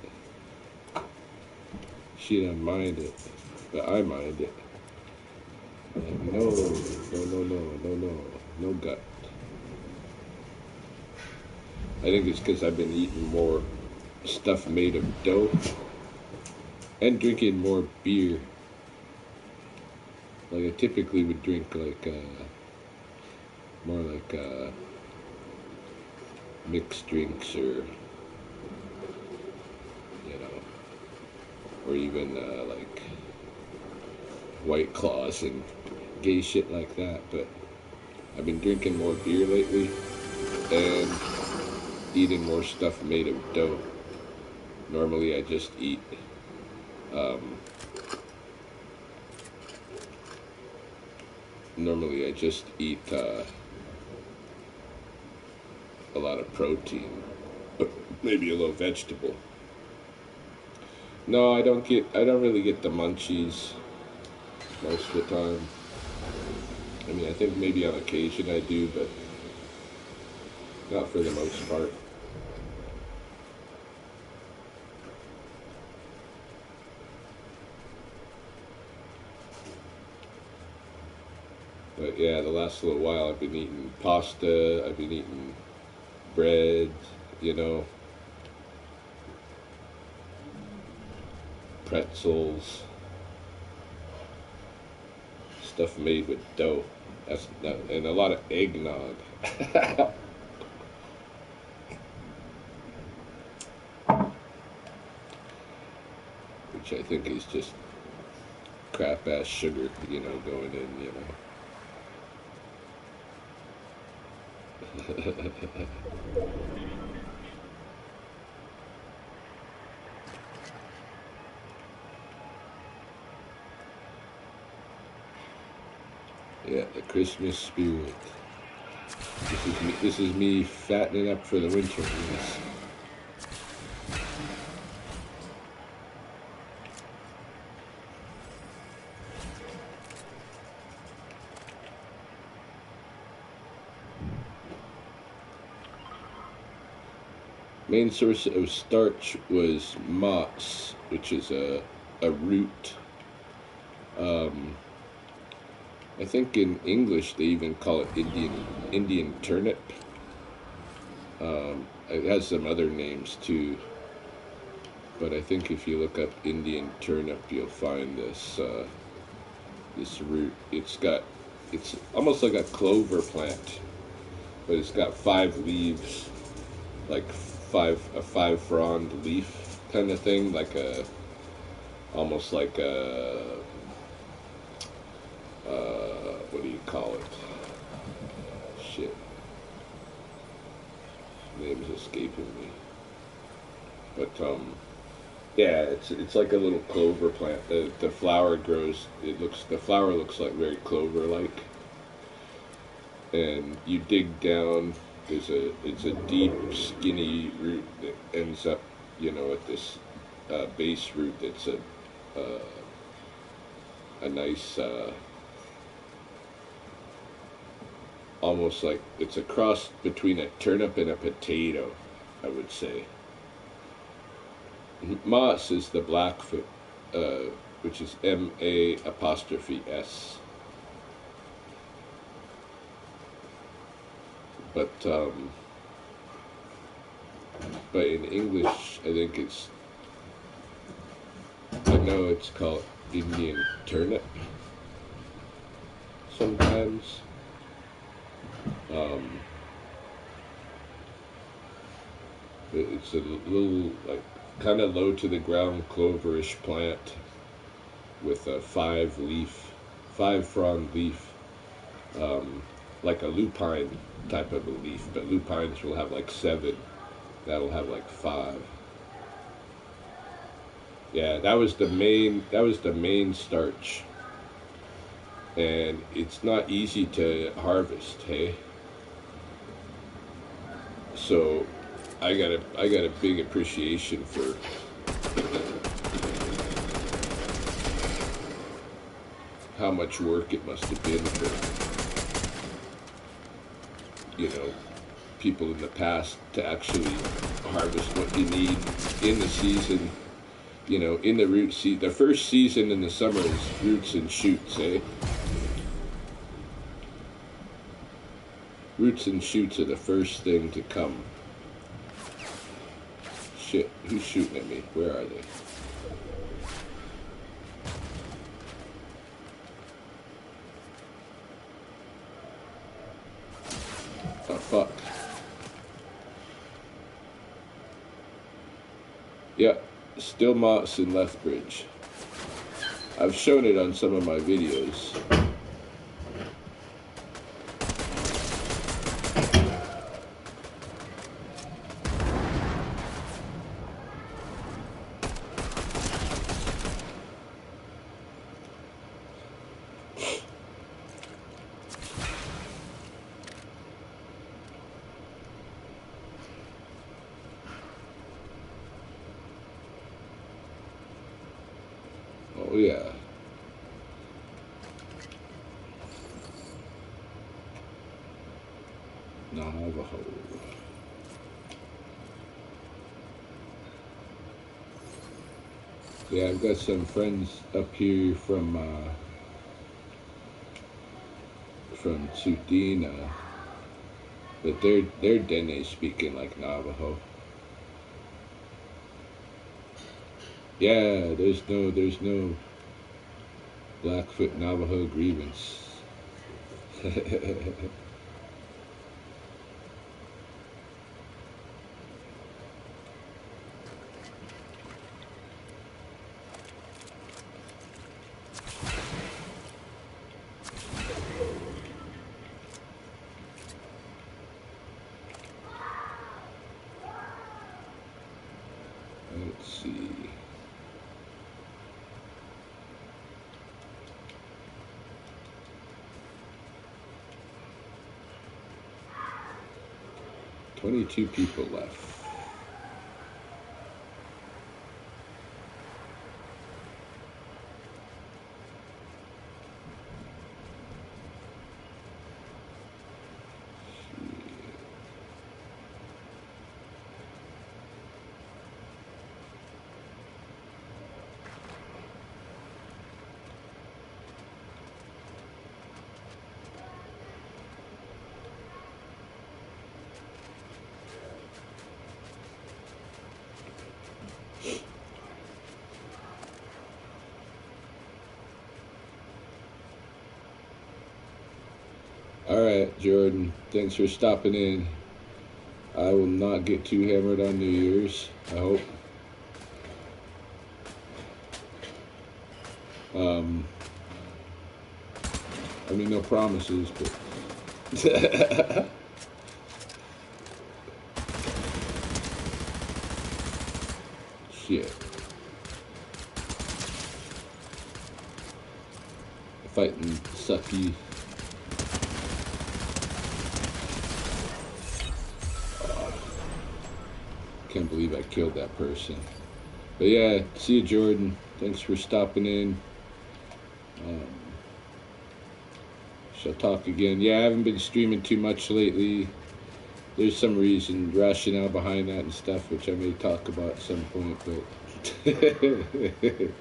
She doesn't mind it, but I mind it. Like, no gut. I think it's because I've been eating more stuff made of dough and drinking more beer. Like I typically would drink like more like mixed drinks, or you know, or even like White Claws and gay shit like that. But I've been drinking more beer lately and eating more stuff made of dough. Normally I just eat a lot of protein, but maybe a little vegetable. No, I don't really get the munchies most of the time. I mean, I think maybe on occasion I do, but not for the most part. But yeah, the last little while I've been eating pasta, I've been eating bread, you know, pretzels, stuff made with dough. And a lot of eggnog. Which I think is just crap ass sugar, you know, going in, you know. Yeah, the Christmas spirit. This is me fattening up for the winter. Yes. Main source of starch was moss, which is a root. I think in English they even call it Indian turnip. It has some other names too, but I think if you look up Indian turnip, you'll find this this root. It's almost like a clover plant, but it's got 5 leaves, like a 5 frond leaf kind of thing, like almost like a what do you call it? Shit, name's escaping me. But yeah, it's like a little clover plant. The flower grows. The flower looks like very clover-like. And you dig down. It's a deep, skinny root that ends up, you know, at this base root. That's a nice, almost like it's a cross between a turnip and a potato, I would say. Moss is the Blackfoot, which is MA''S. But in English, I know it's called Indian turnip sometimes. It's a little, like, kind of low to the ground cloverish plant with a five frond leaf, um, like a lupine type of a leaf. But lupines will have like seven. That'll have like five. Yeah, that was the main. That was the main starch, and it's not easy to harvest. Hey, so I got a big appreciation for how much work it must have been for, people in the past to actually harvest what you need in the season. In the root season. The first season in the summer is roots and shoots, eh? Roots and shoots are the first thing to come. Shit, who's shooting at me? Where are they? Oh, fuck. Yeah, still moss in Lethbridge. I've shown it on some of my videos. Oh yeah. Navajo. Yeah, I've got some friends up here from Sudina, but they're Dene speaking like Navajo. Yeah, there's no Blackfoot Navajo grievance. Let's see. $22 people left. All right, Jordan. Thanks for stopping in. I will not get too hammered on New Year's, I hope. I mean, no promises, but... Shit. Fighting sucky. Can't believe I killed that person. But yeah, see you, Jordan. Thanks for stopping in. Shall talk again. Yeah, I haven't been streaming too much lately. There's some reason, rationale behind that and stuff, which I may talk about at some point, but it's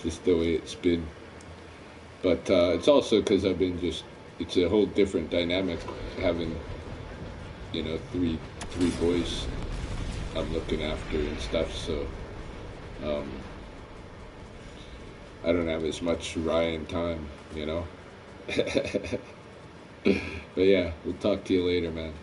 just the way it's been. But it's also because I've been it's a whole different dynamic having, three boys I'm looking after and stuff, so I don't have as much Ryan time, But yeah, we'll talk to you later, man.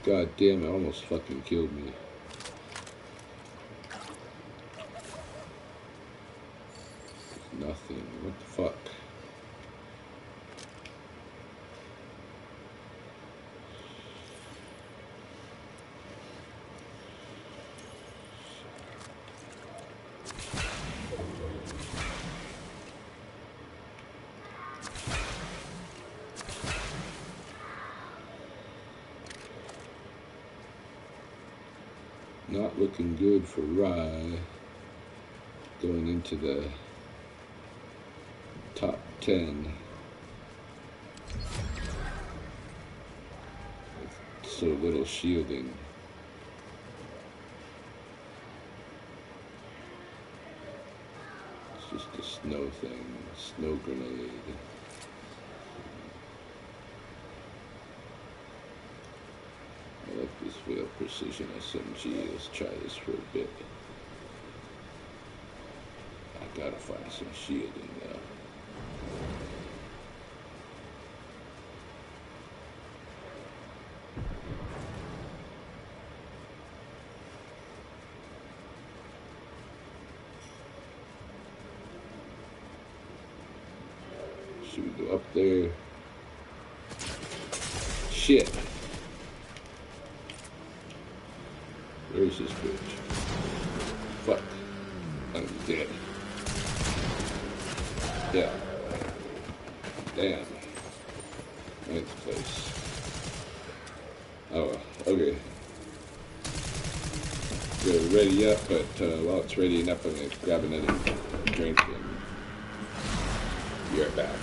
God damn, it almost fucking killed me. Nothing. What the fuck? Not looking good for Rye going into the top 10 with so little shielding. It's just a snow thing, snow grenade. I like this wheel precision SMG. Let's try this for a bit. I gotta find some shielding now. Should we go up there? Shit. Where's this bitch? Fuck. I'm dead. Yeah. Damn. Ninth place. Oh, okay. We're ready up, but while it's readying up, I'm going to grab another drink and be right back.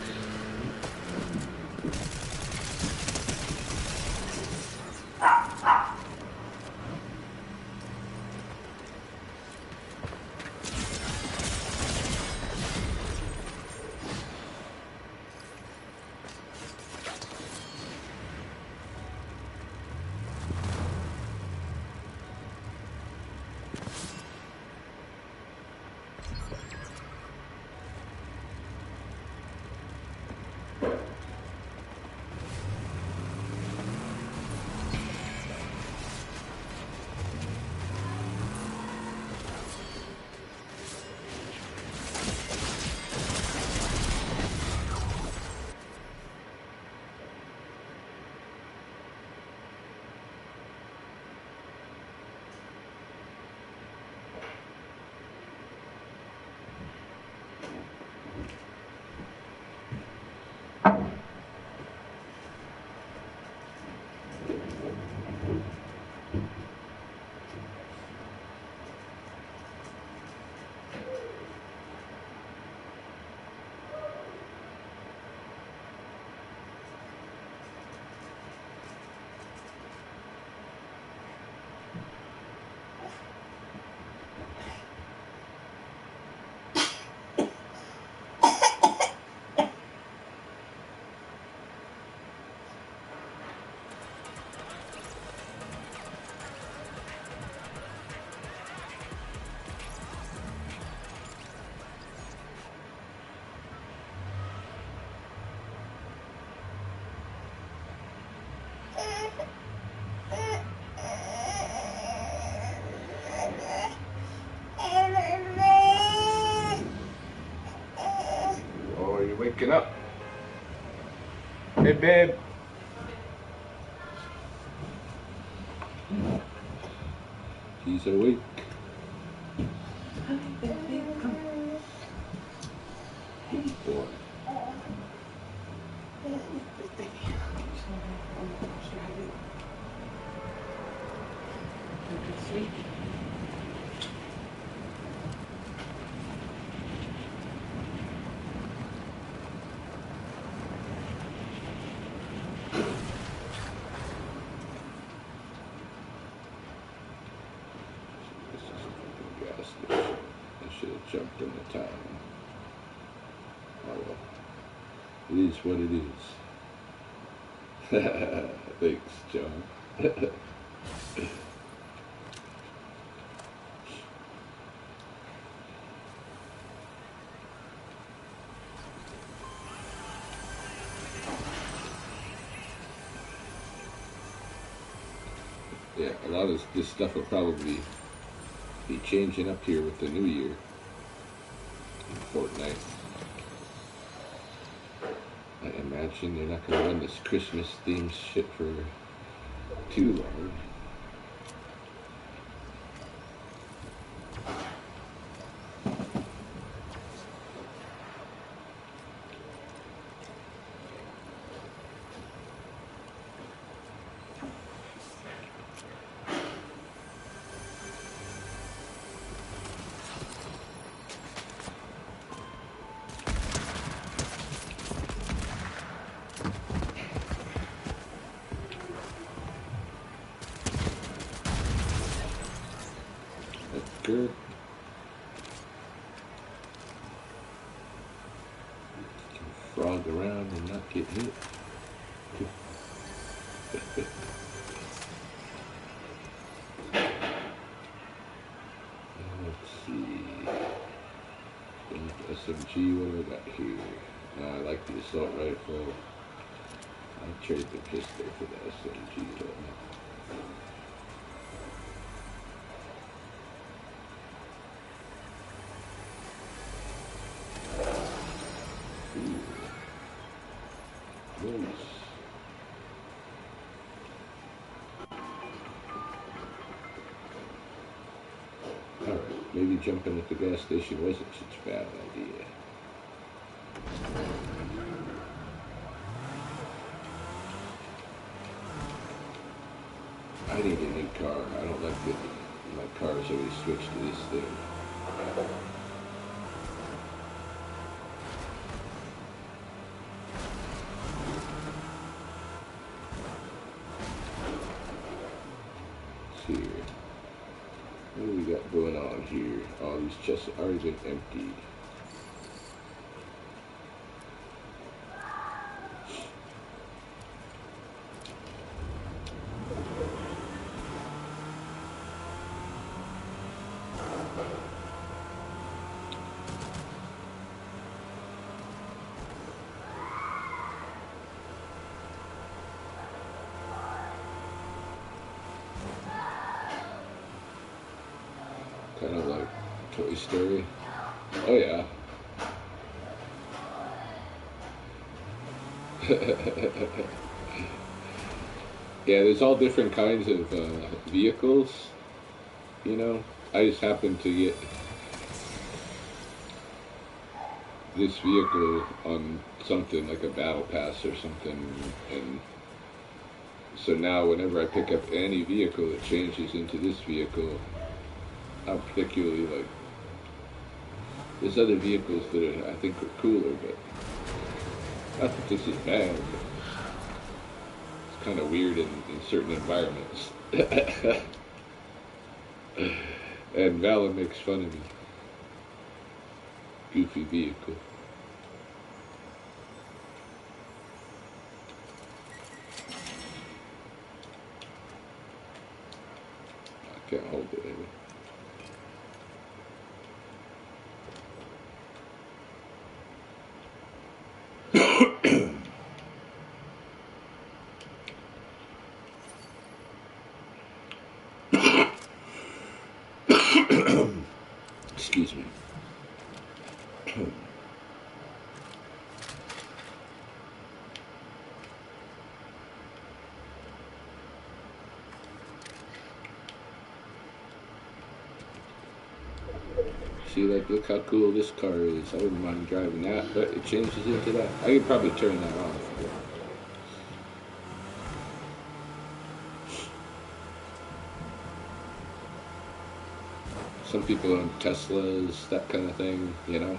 Waking up. Hey, babe. He's awake. Hi, baby. Good boy. Sleep. I should have jumped in the town. Oh well. It is what it is. Thanks, John. Yeah, a lot of this stuff will probably be changing up here with the new year in Fortnite. I imagine they're not going to run this Christmas themed shit for too long. Good. Frog around and not get hit. Let's see. SMG, what do I got here? I like the assault rifle. I'll trade the pistol for the SMG though. Alright, maybe jumping at the gas station wasn't such a bad idea. I need a new car. I don't like that my car's always switched to this thing. Here. What do we got going on here? All these chests have already been emptied. Kind of like Toy Story. Oh yeah. Yeah, there's all different kinds of vehicles, you know. I just happened to get this vehicle on something like a battle pass or something, and so now whenever I pick up any vehicle, it changes into this vehicle. I'm particularly like, there's other vehicles that I think are cooler, but not that this is bad. It's kind of weird in certain environments. And Vala makes fun of me. Goofy vehicle. I can't hold it anymore. Excuse me. See, like, look how cool this car is. I wouldn't mind driving that, but it changes into that. I could probably turn that off. Some people own Teslas, that kind of thing, you know.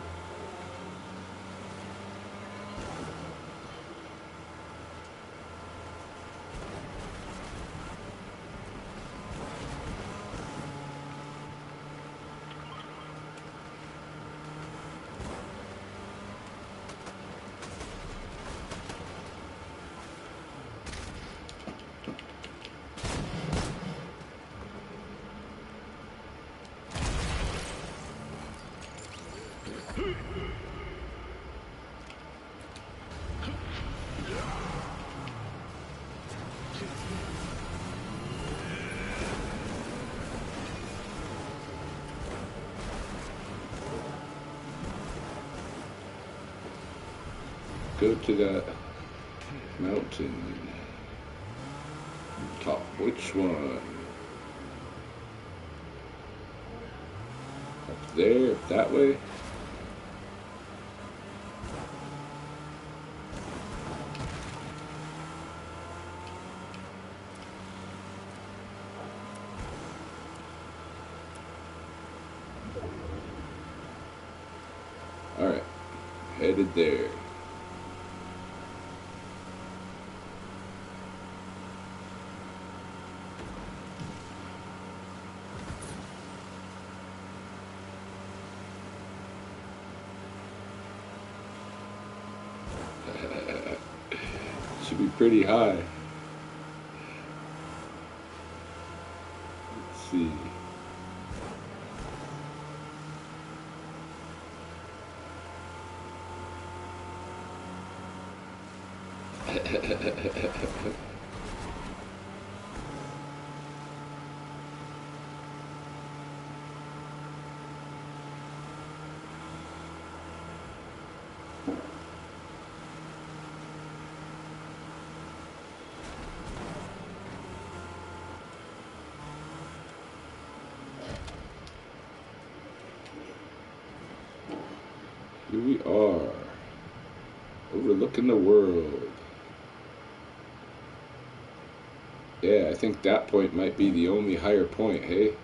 go to that mountain. Top, which one? Up there, that way? Alright, headed there. Should be pretty high. Let's see. Here we are, overlooking the world. Yeah, I think that point might be the only higher point, hey?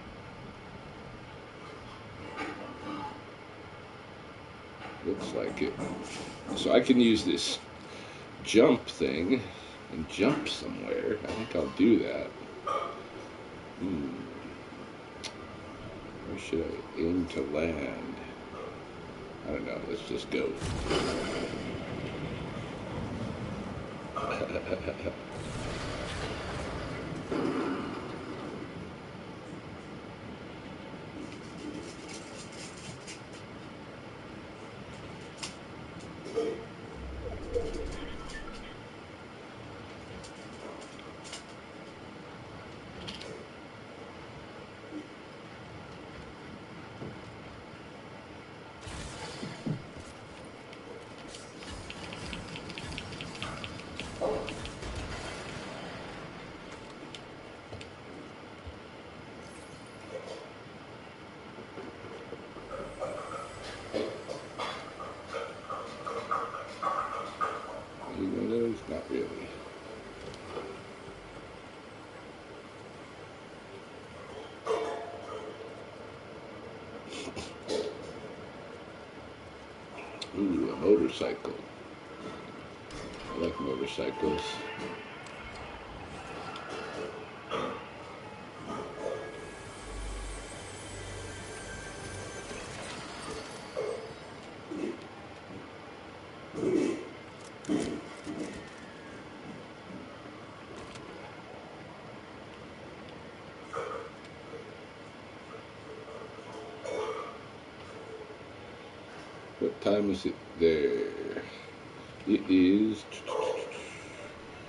Looks like it. So I can use this jump thing and jump somewhere. I think I'll do that. Where should I aim to land? I don't know, let's just go. Not really. Ooh, a motorcycle. I like motorcycles. What time is it there? It is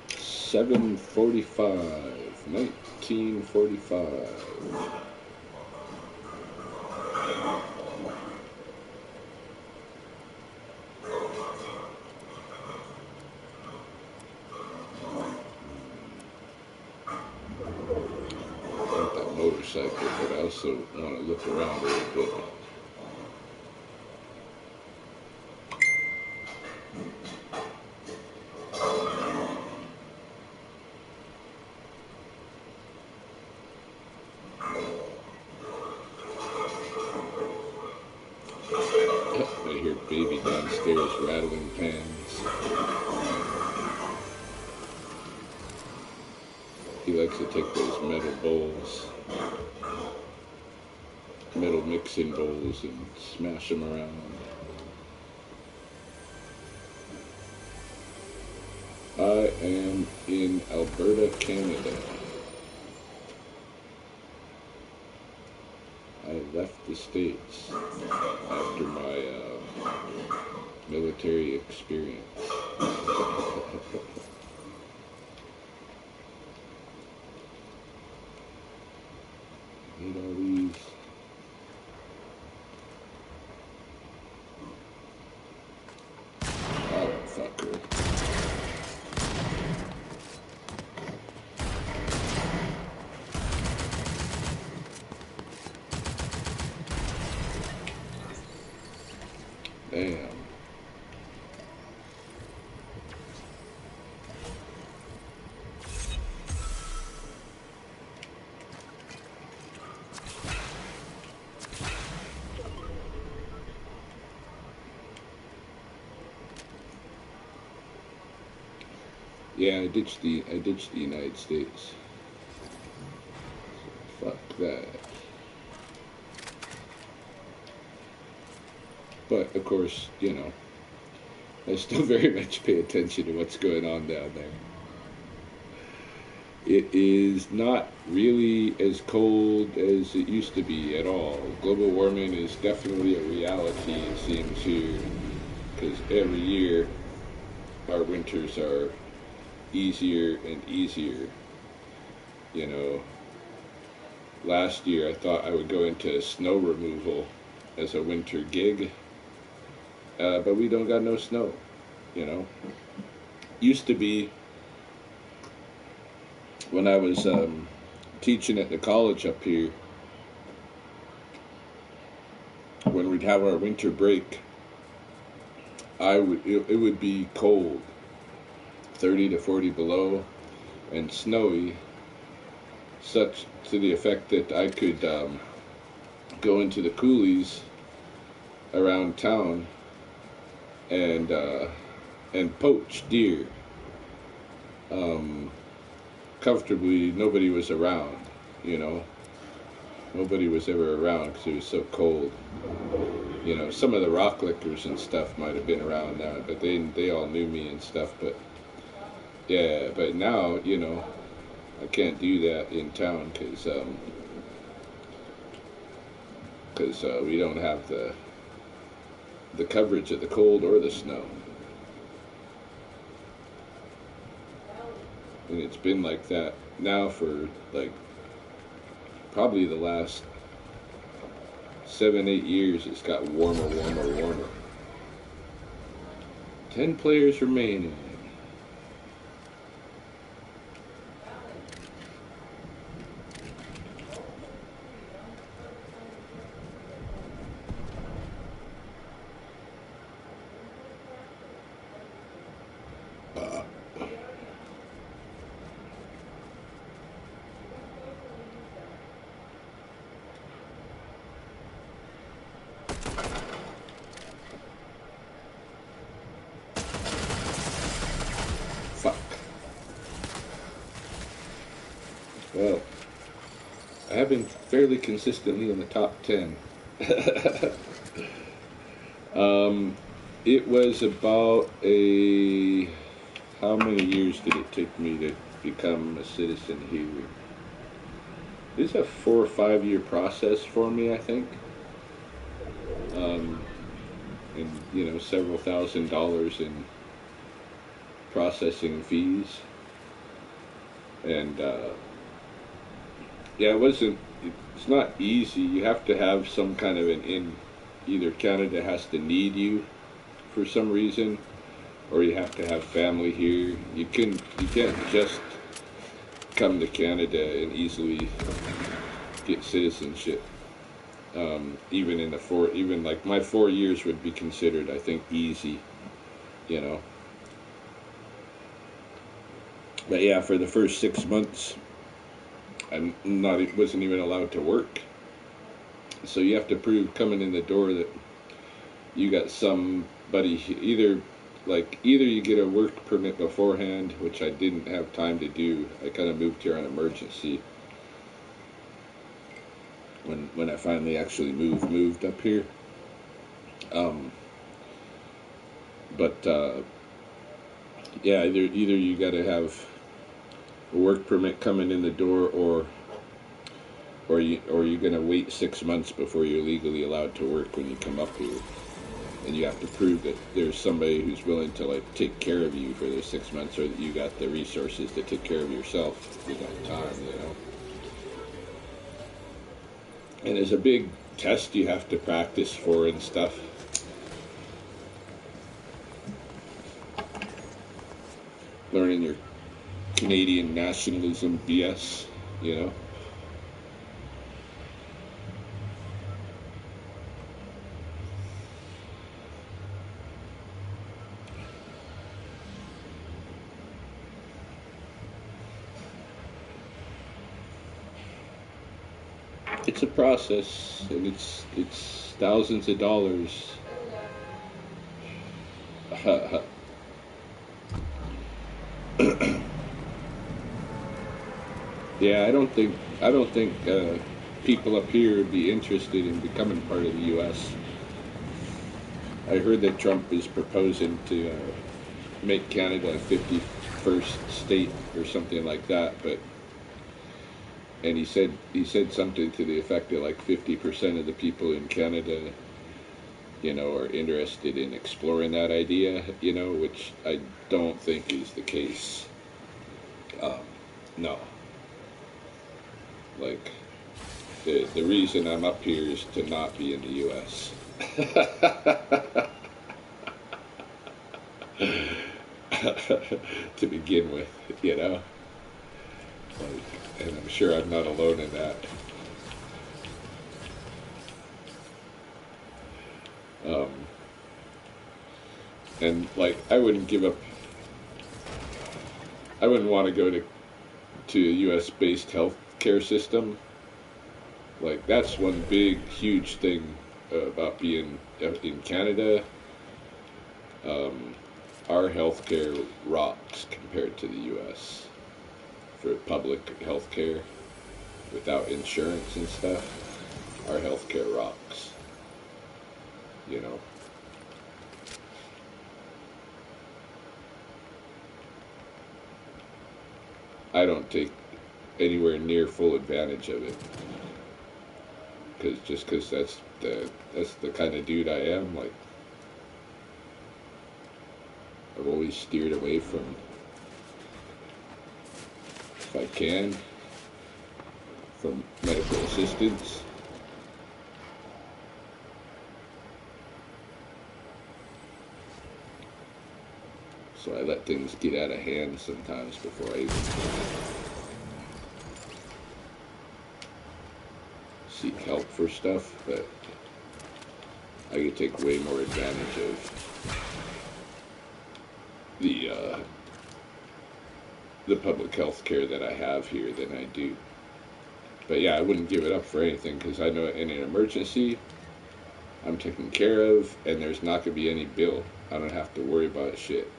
7:45, 1945. I want that motorcycle, but I also want to look around a little bit. I hear baby downstairs rattling pans. He likes to take those metal bowls, metal mixing bowls, and smash them around. I am in Alberta, Canada. I left the States after my military experience. Need all these. Oh, fucker. Damn. Yeah, I ditched the United States. So fuck that. But of course, you know, I still very much pay attention to what's going on down there. It is not really as cold as it used to be at all. Global warming is definitely a reality, it seems here, because every year our winters are easier and easier. You know, last year I thought I would go into snow removal as a winter gig, but we don't got no snow, you know. Used to be when I was teaching at the college up here, when we'd have our winter break, it would be cold, 30 to 40 below, and snowy, such to the effect that I could go into the coulees around town and poach deer. Comfortably, nobody was around, you know. Nobody was ever around because it was so cold. You know, some of the rock lickers and stuff might have been around now, but they all knew me and stuff. But yeah, but now, you know, I can't do that in town because we don't have the coverage of the cold or the snow. And it's been like that now for like probably the last 7-8 years. It's got warmer, warmer, warmer. 10 players remaining. Fuck. Well, I have been fairly consistently in the top 10. It was about how many years did it take me to become a citizen here? It's a 4 or 5 year process for me, I think. And, you know, several $1,000s in processing fees. And, yeah, it's not easy. You have to have some kind of either Canada has to need you for some reason, or you have to have family here. You can't just come to Canada and easily get citizenship. Even like my 4 years would be considered, I think, easy, you know. But yeah, for the first 6 months, wasn't even allowed to work. So you have to prove coming in the door that you got somebody either you get a work permit beforehand, which I didn't have time to do. I kind of moved here on emergency when I finally actually moved up here. Yeah, either you got to have a work permit coming in the door, or you're gonna wait 6 months before you're legally allowed to work when you come up here, and you have to prove that there's somebody who's willing to like take care of you for those 6 months, or that you got the resources to take care of yourself in that time, you know. And there's a big test you have to practice for and stuff. Learning your Canadian nationalism BS, you know. it's a process, and it's thousands of dollars. Yeah, I don't think people up here would be interested in becoming part of the U.S. I heard that Trump is proposing to make Canada a 51st state or something like that, and he said something to the effect that like 50% of the people in Canada, are interested in exploring that idea, which I don't think is the case. No, like the reason I'm up here is to not be in the U.S. To begin with, and I'm sure I'm not alone in that. Um, and like, I wouldn't want to go to a U.S. based healthcare system. Like, that's one big, huge thing about being in Canada. Our healthcare rocks compared to the U.S. for public healthcare without insurance and stuff. Our healthcare rocks. I don't take anywhere near full advantage of it, because that's the kind of dude I am. Like, I've always steered away from, if I can, from medical assistance. So I let things get out of hand sometimes before I even seek help for stuff, but I could take way more advantage of the public health care that I have here than I do. But yeah, I wouldn't give it up for anything, because I know in an emergency, I'm taken care of, and there's not going to be any bill. I don't have to worry about shit,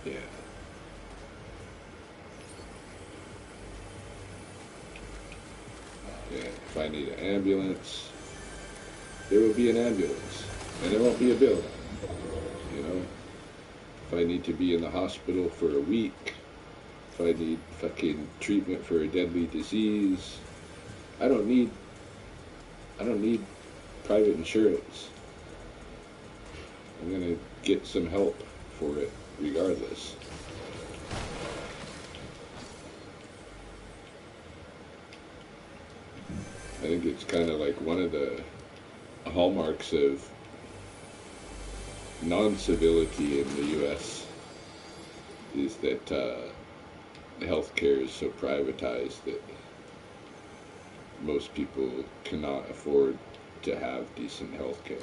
Yeah. Yeah. If I need an ambulance, there will be an ambulance, and there won't be a bill. If I need to be in the hospital for a week, if I need fucking treatment for a deadly disease, I don't need private insurance. I'm gonna get some help for it regardless. I think it's kind of like one of the hallmarks of non-civility in the U.S. is that healthcare is so privatized that most people cannot afford to have decent healthcare.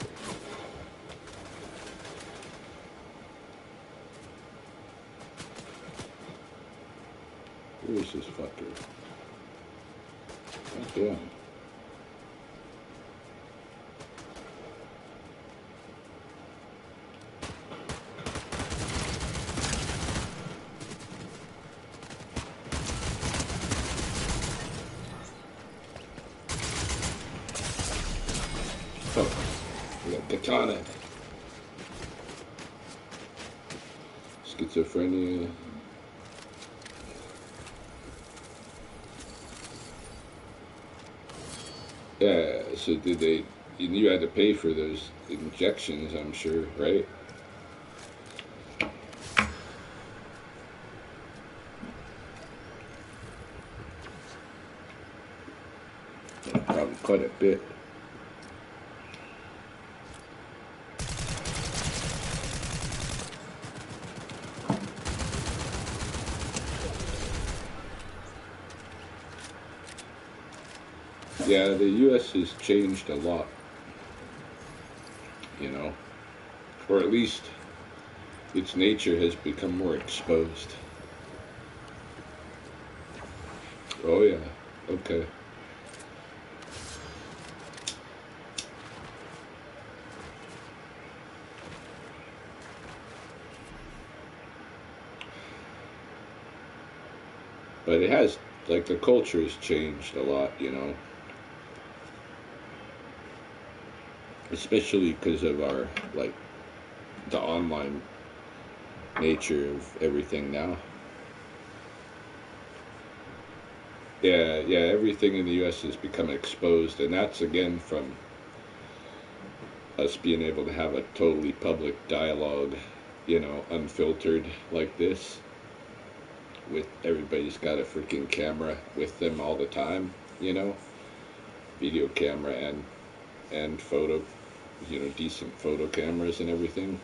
Where is this fucker? God damn. Oh, we got katana. Schizophrenia. Yeah, so did they, you had to pay for those injections, I'm sure, right? Probably quite a bit. Yeah, the U.S. has changed a lot, you know, or at least its nature has become more exposed. Oh yeah, okay. But it has, like, the culture has changed a lot, you know, especially because of our, like, the online nature of everything now. Yeah, yeah, everything in the U.S. has become exposed, and that's again from us being able to have a totally public dialogue, you know, unfiltered like this. With everybody's got a freaking camera with them all the time, you know, video camera and photo, you know, decent photo cameras and everything.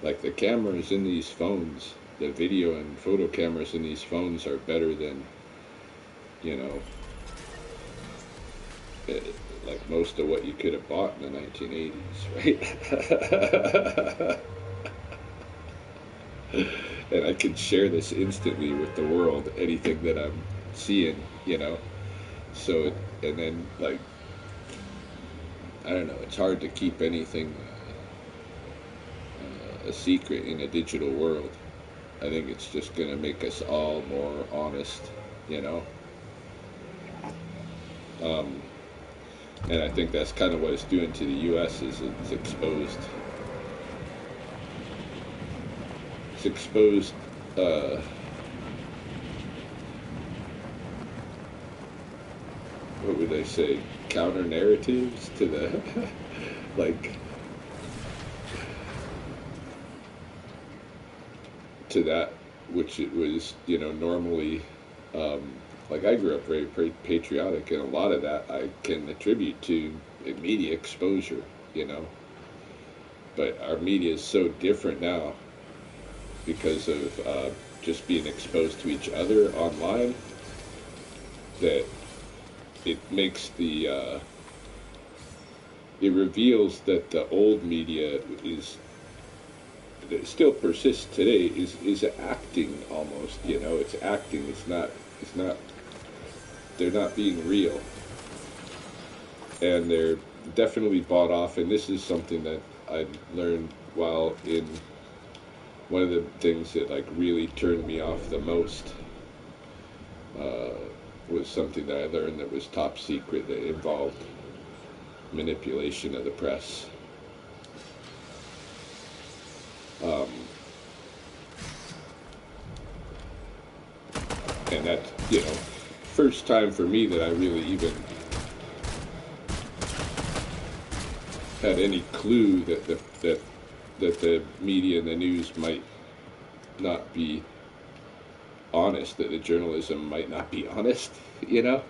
Like the cameras in these phones, the video and photo cameras in these phones are better than, you know, uh, like most of what you could have bought in the 1980s, right? And I can share this instantly with the world, anything that I'm seeing, you know. So, and then, like, I don't know, it's hard to keep anything a secret in a digital world. I think it's just going to make us all more honest, you know. Um, and I think that's kind of what it's doing to the U.S. is it's exposed. It's exposed. Uh, what would they say? Counter narratives to the like to that which it was, you know, normally. Um, like I grew up very patriotic, and a lot of that I can attribute to media exposure, you know. But our media is so different now because of just being exposed to each other online that it makes it reveals that the old media is that still persists today is acting almost, you know. It's acting. It's not they're not being real, and they're definitely bought off. And this is something that I learned while in one of the things that like really turned me off the most uh, was something that I learned that was top secret that involved manipulation of the press. Um, and that, you know, first time for me that I really even had any clue that the media and the news might not be honest, that the journalism might not be honest, you know,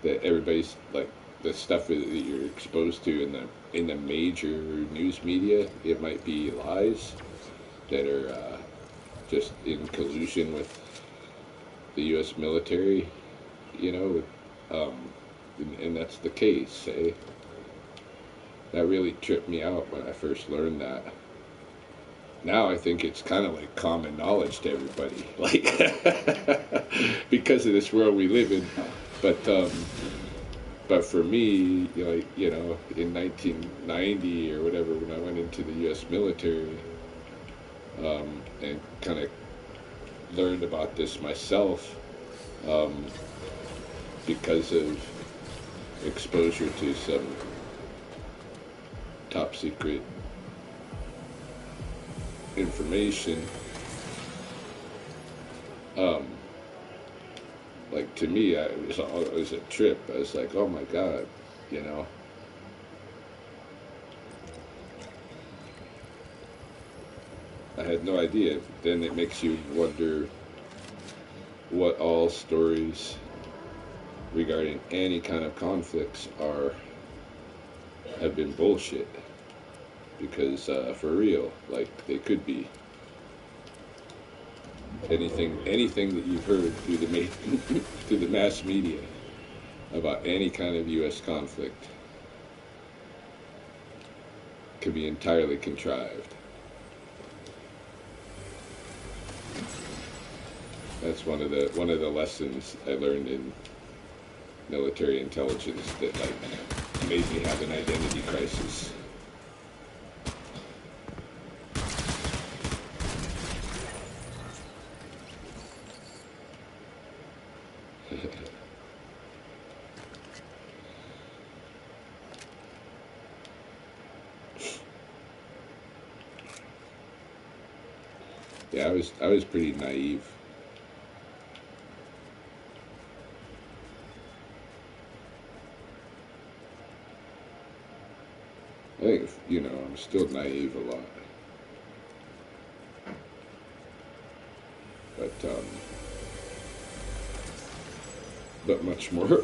that everybody's like the stuff that you're exposed to in the major news media, it might be lies that are just in collusion with the U.S. military, you know, and that's the case. Eh? That really tripped me out when I first learned that. Now I think it's kind of like common knowledge to everybody, like because of this world we live in. But for me, you know, in 1990 or whatever, when I went into the U.S. military and kind of learned about this myself um, because of exposure to some top secret information. Um, like to me, it was a trip. I was like, oh my god, you know. I had no idea. Then it makes you wonder what all stories regarding any kind of conflicts have been bullshit. Because for real, like they could be anything that you've heard through the through the mass media. about any kind of U.S. conflict could be entirely contrived. That's one of the lessons I learned in military intelligence that like made me have an identity crisis. Yeah, I was pretty naive. I think, you know, I'm still naive a lot. But much more,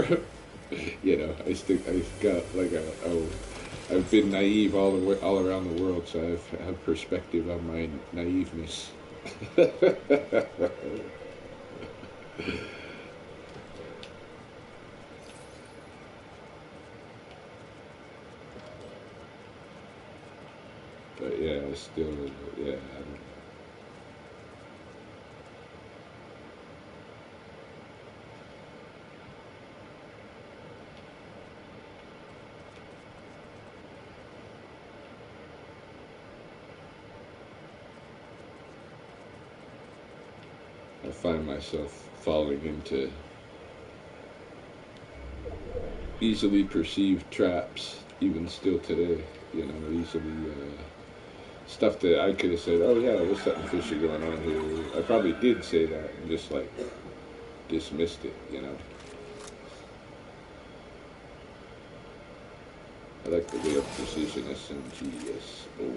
you know, I've got like I've been naive all around the world, so I have perspective on my naiveness. But yeah, I still, yeah, I find myself falling into easily perceived traps, even still today. You know, easily stuff that I could have said, "Oh yeah, there's something fishy going on here." I probably did say that and just like dismissed it. You know, I like the way of precision, SMGS. Oh.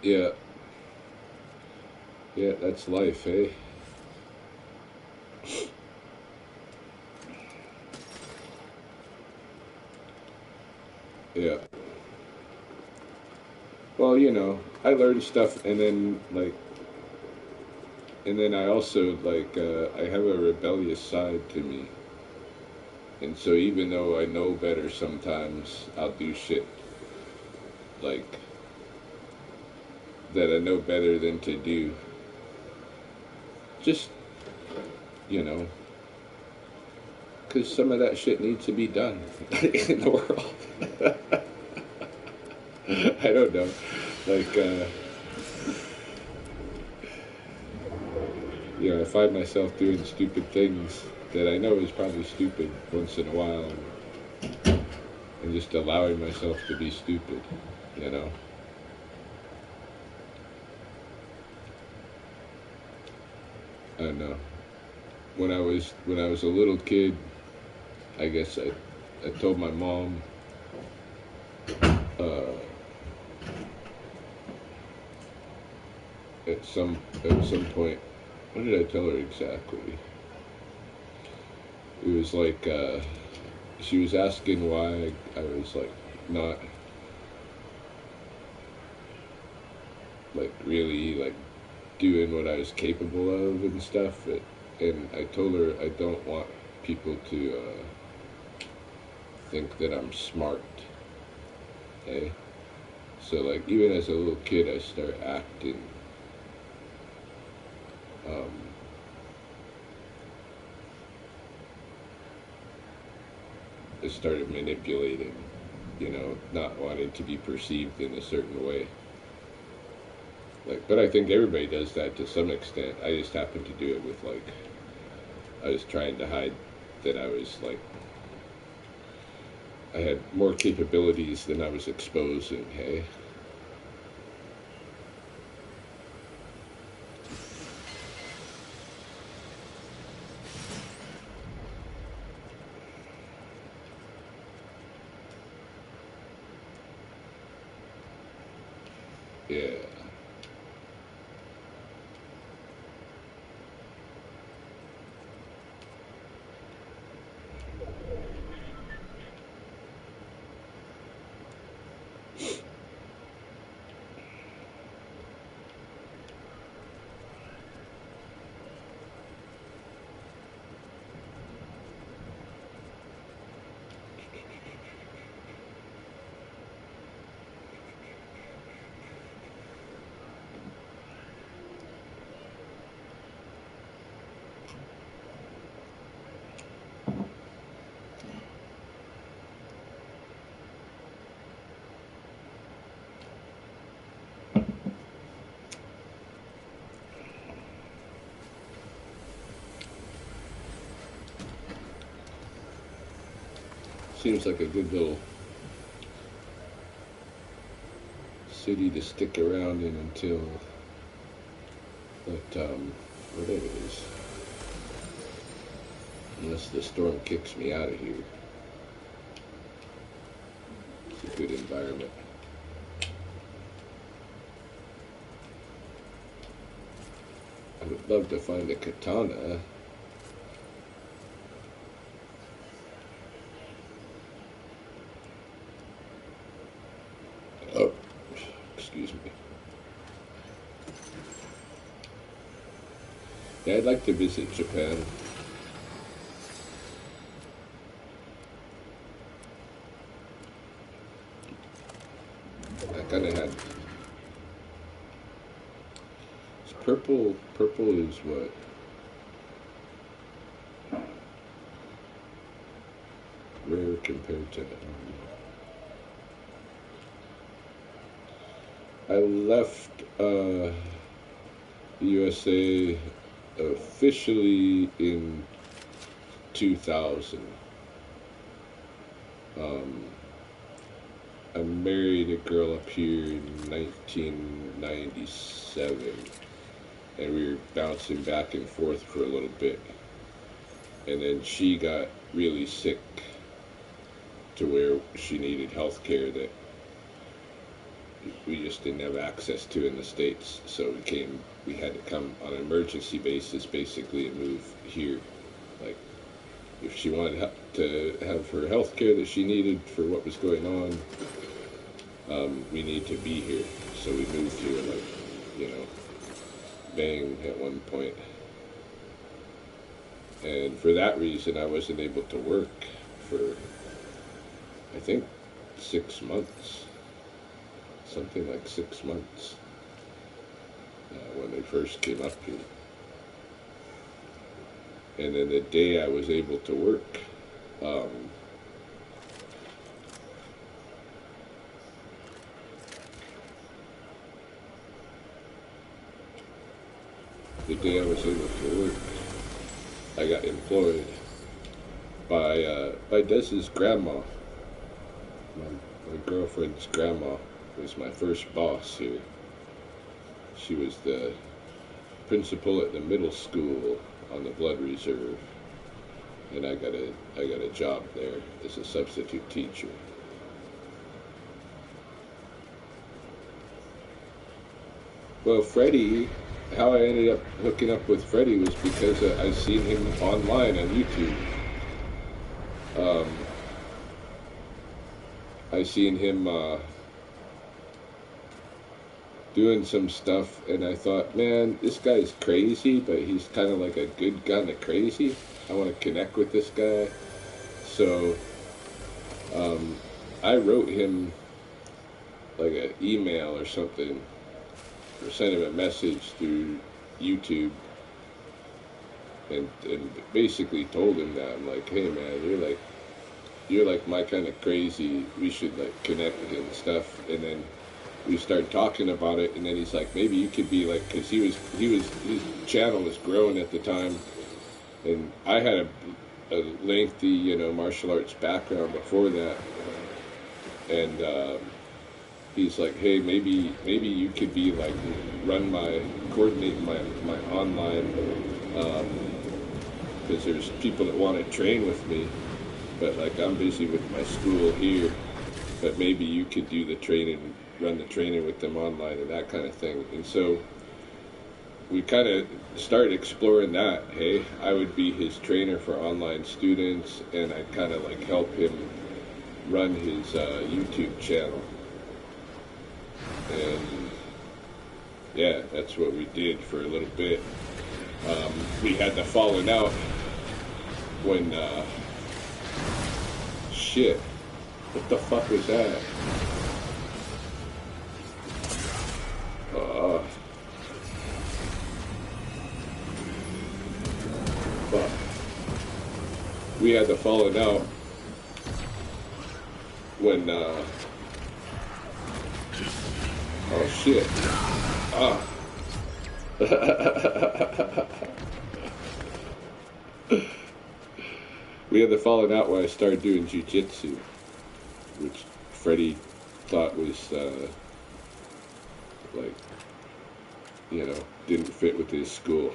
Yeah, yeah, that's life, eh? Yeah. Well, you know, I learned stuff, and then I also I have a rebellious side to me, and so even though I know better, sometimes I'll do shit like that I know better than to do. Just, you know, because some of that shit needs to be done in the world. I don't know, like you know, I find myself doing stupid things that I know is probably stupid once in a while, and just allowing myself to be stupid, you know. I don't know. When I was a little kid, I guess I told my mom uh, at some point. What did I tell her exactly? It was like she was asking why I was like not like really like doing what I was capable of and stuff. And I told her I don't want people to think that I'm smart. Okay, so like even as a little kid, I start acting. Um, I started manipulating, you know, not wanting to be perceived in a certain way. Like, but I think everybody does that to some extent. I just happened to do it with like I was trying to hide that I was like I had more capabilities than I was exposing. Hey, yeah, seems like a good little city to stick around in until, but whatever it is, unless the storm kicks me out of here. It's a good environment. I would love to find a katana. Oh, excuse me. Yeah, I'd like to visit Japan. I kind of had... It's purple. Purple is what? Rare compared to... I left the USA officially in 2000. I married a girl up here in 1997, and we were bouncing back and forth for a little bit. And then she got really sick to where she needed health care that we just didn't have access to in the States. So we had to come on an emergency basis basically and move here. Like, if she wanted to have her health care that she needed for what was going on, we need to be here. So we moved here, like, bang at one point. And for that reason, I wasn't able to work for, I think, 6 months. Something like 6 months when they first came up here. And then the day I was able to work, I got employed by Des's grandma. My girlfriend's grandma was my first boss here. She was the principal at the middle school on the Blood Reserve, and I got a job there as a substitute teacher. Well, Freddie, how I ended up hooking up with Freddie was because I seen him online on YouTube. I seen him doing some stuff, and I thought, man, this guy's crazy, but he's kind of like a good kind of crazy. I want to connect with this guy. So I wrote him like an email or something, or sent him a message through YouTube, and basically told him that I'm like, hey man, you're like my kind of crazy. We should like connect and stuff. And then we started talking about it, and then he's like, maybe you could be like, because his channel was growing at the time, and I had a lengthy martial arts background before that, and he's like, hey, maybe you could be like coordinate my online, because there's people that want to train with me, but like I'm busy with my school here, but maybe you could do the training, run the training with them online and that kind of thing. And so we kind of started exploring that. Hey, I would be his trainer for online students, and I'd kind of like help him run his YouTube channel. And yeah, that's what we did for a little bit. We had the falling out when shit, what the fuck was that? Fuck. We had the falling out when oh shit. we had the falling out when I started doing jiu-jitsu, which Freddie thought was like, you know, didn't fit with his school.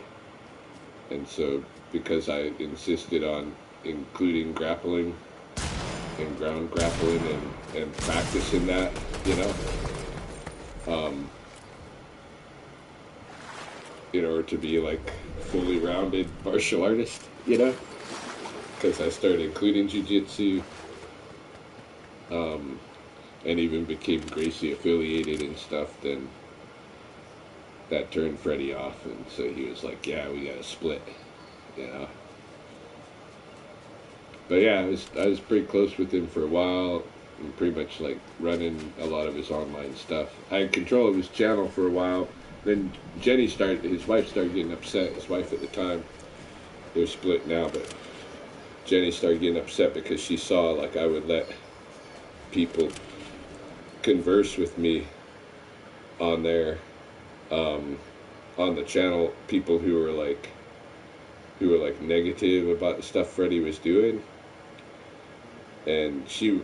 And so because I insisted on including grappling and ground grappling and practicing that, you know, in order to be like fully rounded martial artist, you know, because I started including jiu-jitsu, and even became Gracie affiliated and stuff, then that turned Freddie off, and so he was like, yeah, we gotta split, you know. But yeah, I was pretty close with him for a while, and pretty much like running a lot of his online stuff. I had control of his channel for a while. Then his wife started getting upset. His wife at the time, they're split now, but Jenny started getting upset because she saw like I would let people converse with me on there, on the channel, people who were like negative about the stuff Freddie was doing, and she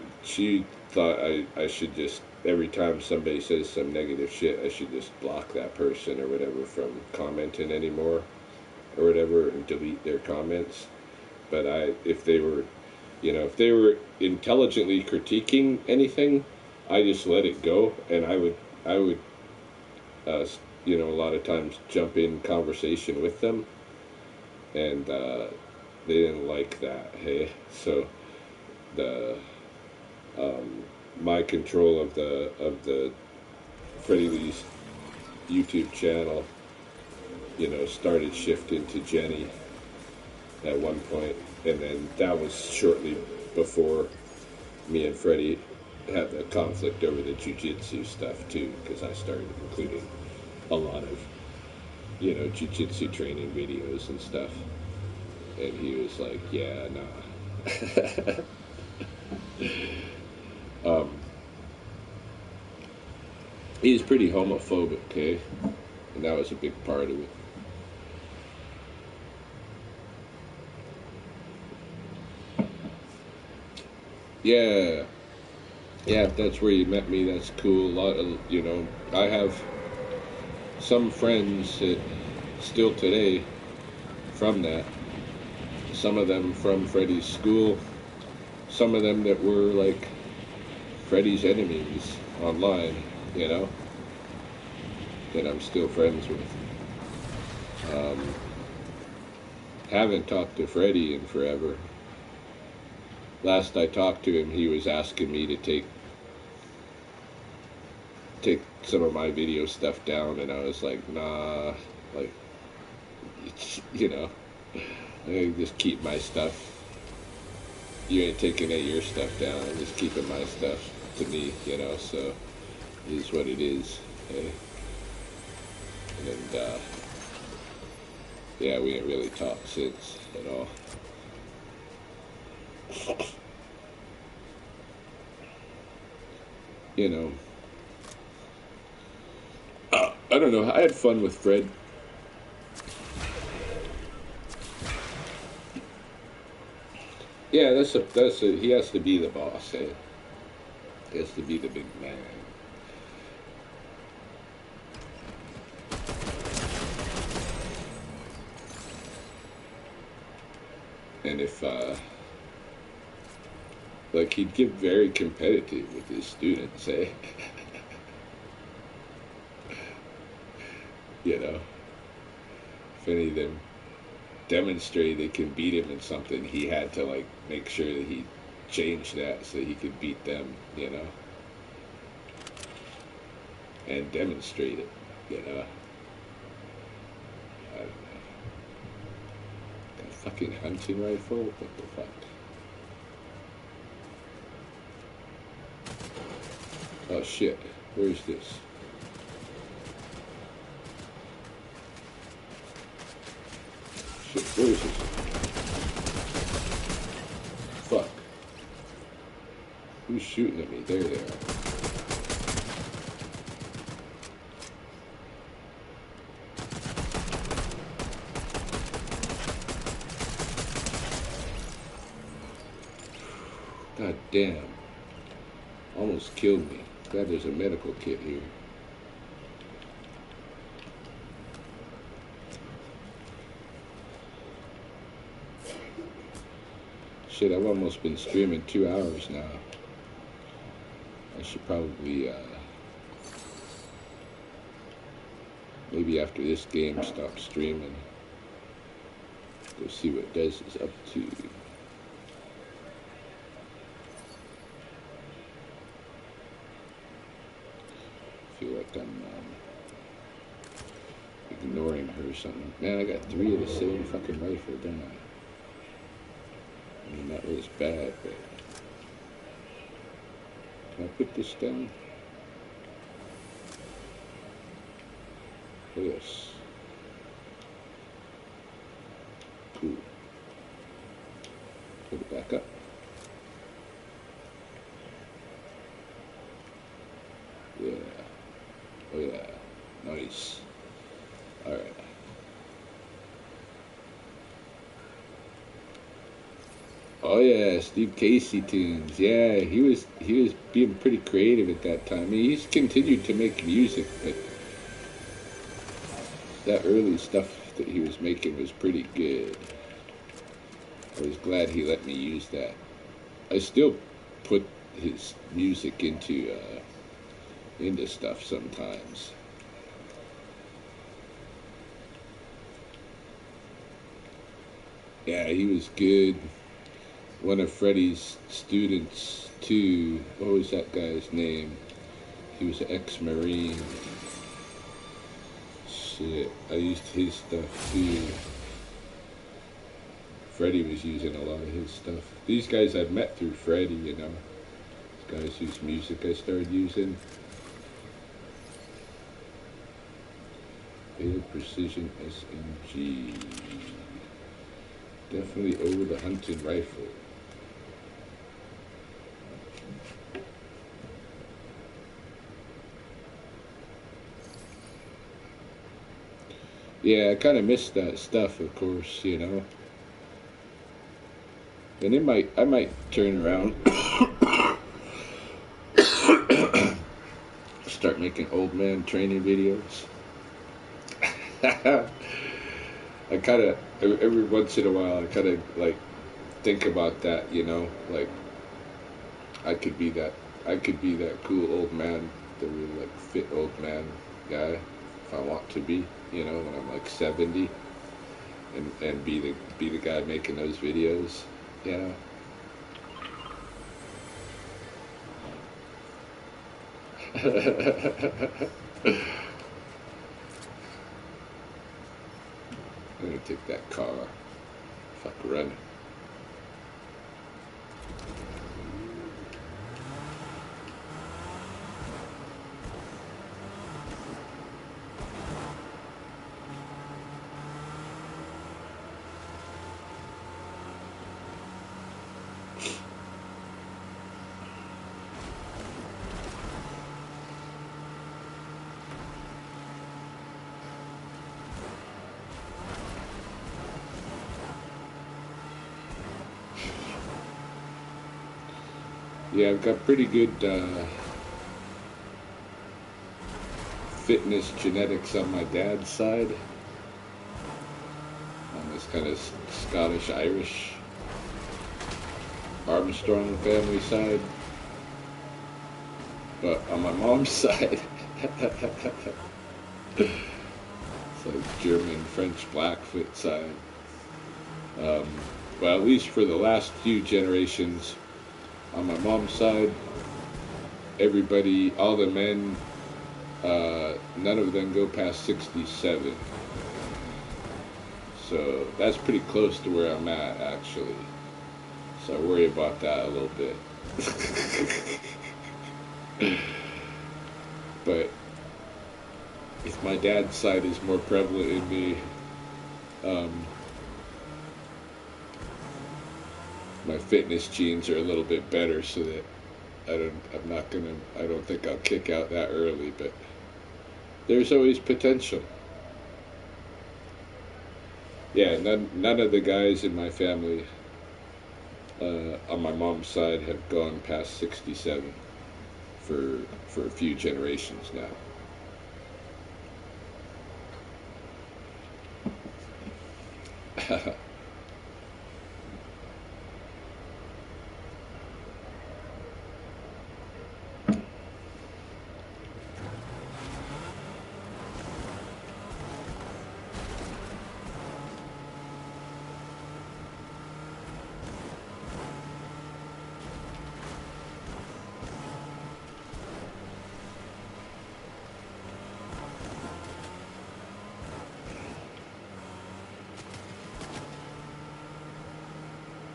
thought I should just, every time somebody says some negative shit, I should just block that person or whatever from commenting anymore or whatever, and delete their comments. But if they were intelligently critiquing anything, I just let it go, and I would a lot of times jump in conversation with them, and they didn't like that. Hey, so the my control of the Freddie Lee's YouTube channel, started shifting to Jenny at one point, and then that was shortly before me and Freddie had the conflict over the jiu-jitsu stuff too, because I started including a lot of jiu-jitsu training videos and stuff, and he was like, yeah, nah. He's pretty homophobic, okay, and that was a big part of it. Yeah, if that's where you met me, that's cool. A lot of, I have some friends that still today from that. Some of them from Freddie's school. Some of them that were like Freddie's enemies online, that I'm still friends with. Haven't talked to Freddie in forever. Last I talked to him, he was asking me to take some of my video stuff down, and I was like, nah, like, I just keep my stuff. You ain't taking any of your stuff down. I'm just keeping my stuff to me, so it is what it is. Okay? And yeah, we ain't really talked since at all. I don't know. I had fun with Fred. Yeah, he has to be the boss, eh? He has to be the big man. And if, like, he'd get very competitive with his students, eh? If any of them demonstrated they can beat him in something, he had to, like, make sure that he changed that so he could beat them, and demonstrate it, I don't know. Got a fucking hunting rifle? What the fuck? Oh shit, where's this? Shit, where is this? Fuck. Who's shooting at me? There they are. God damn. Almost killed me. Glad there's a medical kit here. Shit, I've almost been streaming 2 hours now. I should probably, maybe after this game, stop streaming. Go see what Des is up to. I feel like I'm ignoring her or something. Man, I got 3 of the same fucking rifle, don't I? I mean, that was bad, but... Can I put this down? Yes. Cool. Put it back up. Yeah. Oh yeah. Nice. Alright. Oh yeah, Steve Casey tunes. Yeah, he was being pretty creative at that time. I mean, he's continued to make music, but that early stuff that he was making was pretty good. I was glad he let me use that. I still put his music into stuff sometimes. Yeah, he was good. One of Freddie's students too. What was that guy's name? He was an ex-Marine. Shit, I used his stuff too. Freddie was using a lot of his stuff. These guys I've met through Freddie, you know. These guys whose music I started using. Beta Precision SMG. Definitely over the hunting rifle. Yeah, I kind of missed that stuff, of course, you know. And I might turn around, start making old man training videos. I kind of every once in a while, I kind of like think about that, you know, like I could be that cool old man, the really like fit old man guy, if I want to be, you know, when I'm like 70, and be the guy making those videos, you know. I'm gonna take that car. Fuck running. Yeah, I've got pretty good fitness genetics on my dad's side. On this kind of Scottish-Irish Armstrong family side. But on my mom's side, it's like German, French, Blackfoot side. Well, at least for the last few generations, on my mom's side, everybody, all the men, none of them go past 67. So that's pretty close to where I'm at, actually. So I worry about that a little bit. But if my dad's side is more prevalent in me, my fitness genes are a little bit better, so that I don't think I'll kick out that early, but there's always potential. Yeah, none of the guys in my family on my mom's side have gone past 67 for a few generations now.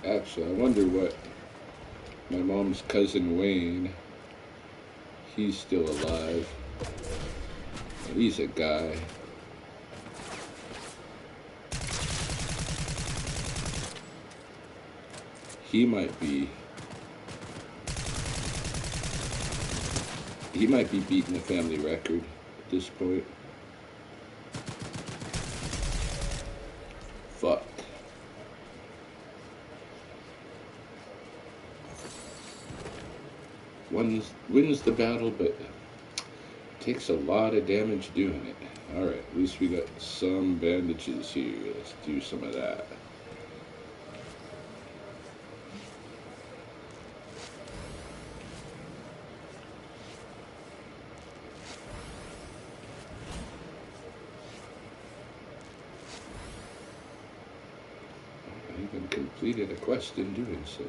Actually, I wonder what my mom's cousin Wayne, he's still alive. He's a guy. He might be beating the family record at this point. Fuck. Wins the battle, but takes a lot of damage doing it. Alright, at least we got some bandages here. Let's do some of that. I even completed a quest in doing so.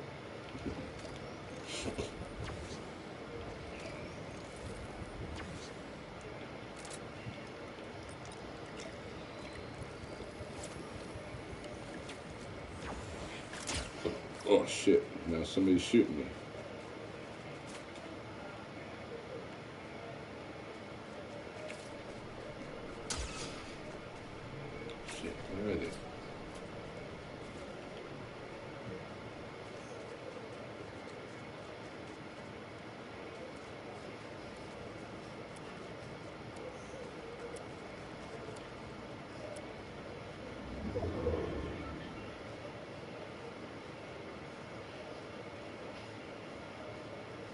Oh shit, now somebody's shooting me. Shit, where are they?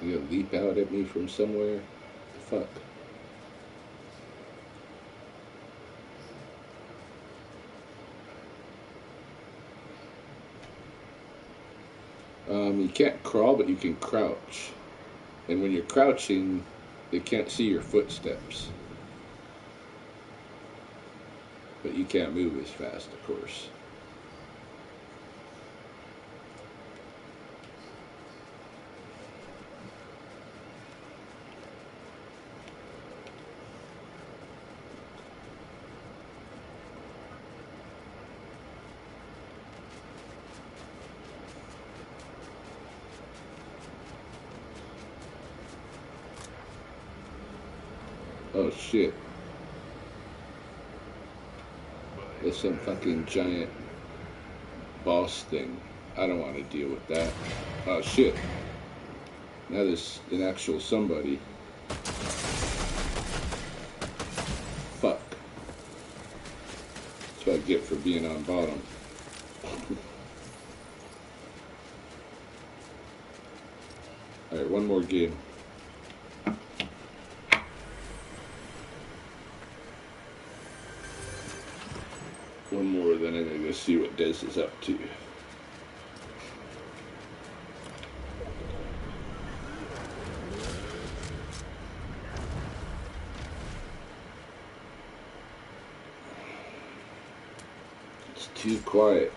You gonna leap out at me from somewhere? The fuck? You can't crawl, but you can crouch. And when you're crouching, they can't see your footsteps. But you can't move as fast, of course. Oh shit. There's some fucking giant boss thing. I don't want to deal with that. Oh shit. Now there's an actual somebody. Fuck. That's what I get for being on bottom. Alright, one more game. One more, then I'm gonna go see what Des is up to. It's too quiet.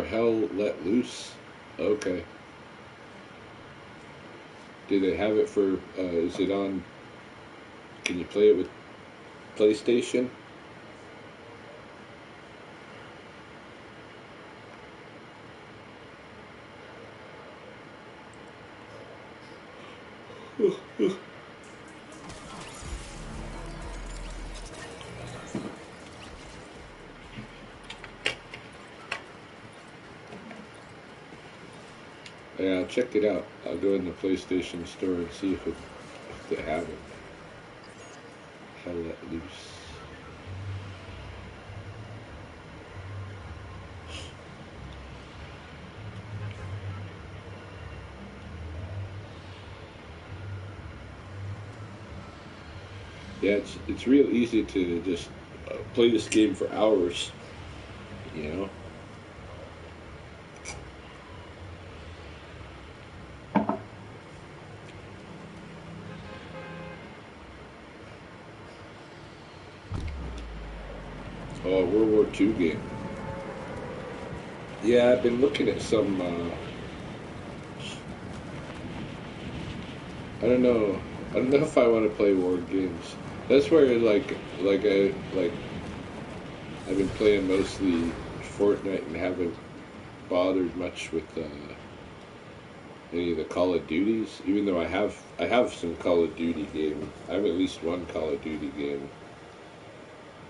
Hell let loose. Okay. Do they have it for? Is it on? Can you play it with PlayStation. Yeah, I'll check it out. I'll go in the PlayStation store and see if they have it. How let loose. Yeah, it's real easy to just play this game for hours, you know. Oh, World War II game. Yeah, I've been looking at some. I don't know. I don't know if I want to play war games. That's where I've been playing mostly Fortnite and haven't bothered much with any of the Call of Duties. Even though I have some Call of Duty game. I have at least one Call of Duty game.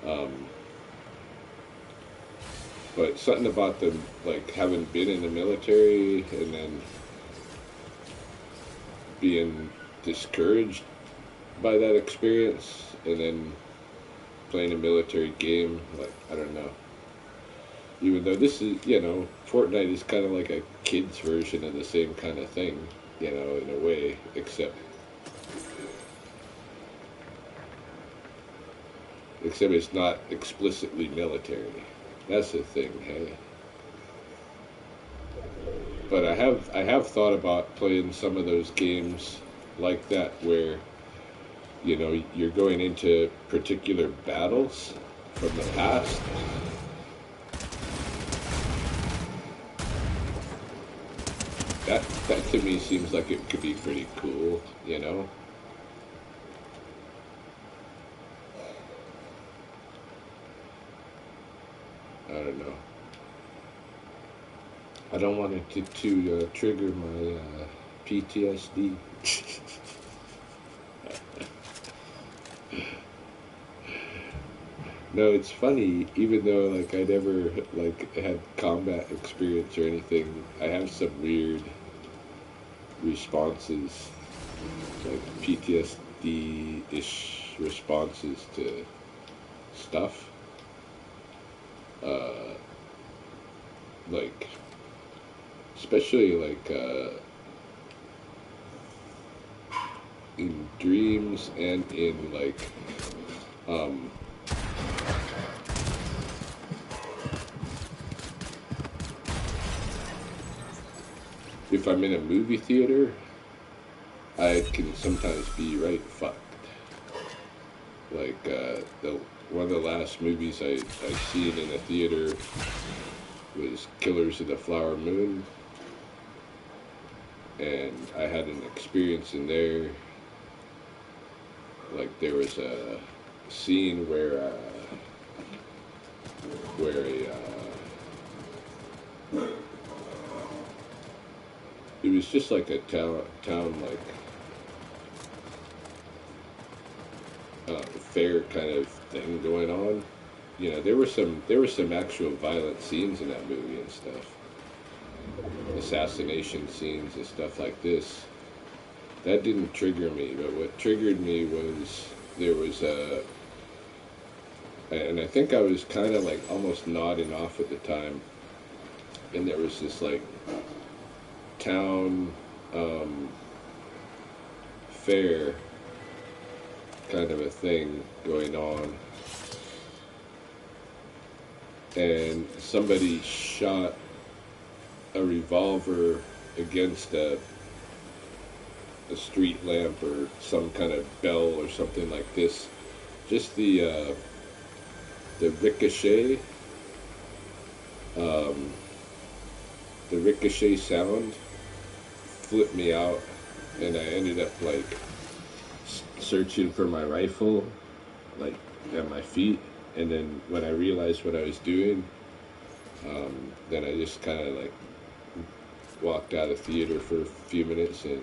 Um, but something about them like having been in the military and then being discouraged by that experience and then playing a military game, like, I don't know. Even though this is, Fortnite is kind of like a kid's version of the same kind of thing, in a way, except it's not explicitly military. That's the thing, hey. But I have thought about playing some of those games like that where you're going into particular battles from the past. That to me seems like it could be pretty cool, I don't know. I don't want it to trigger my PTSD. No, it's funny. Even though I never had combat experience or anything, I have some weird responses, like PTSD-ish responses to stuff. Uh, like, especially in dreams and in um, if I'm in a movie theater, I can sometimes be right fucked. One of the last movies I seen in a theater was Killers of the Flower Moon, and I had an experience in there. There was a scene where it was just like a town fair kind of thing going on. There were some actual violent scenes in that movie and stuff, assassination scenes and stuff like this. That didn't trigger me, but what triggered me was there was and I think I was kind of almost nodding off at the time, and there was this town fair kind of a thing going on, and somebody shot a revolver against a street lamp or some kind of bell or something like this. Just the ricochet, the ricochet sound flipped me out, and I ended up searching for my rifle, at my feet. And then when I realized what I was doing, then I just kind of like walked out of the theater for a few minutes and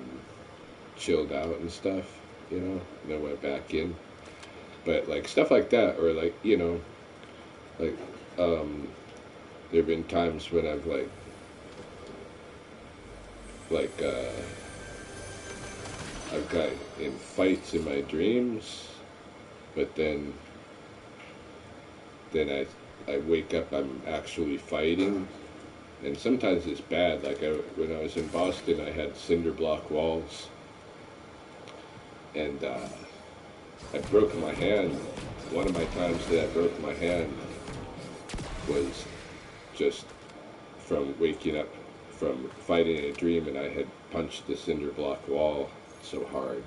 chilled out and stuff, and then went back in. But like stuff like that, or like, like there have been times when I've like I've got in fights in my dreams, but then I wake up, I'm actually fighting, and sometimes it's bad. Like when I was in Boston, I had cinder block walls, and I broke my hand. One of my times that I broke my hand was just from waking up from fighting in a dream, and I had punched the cinder block wall so hard.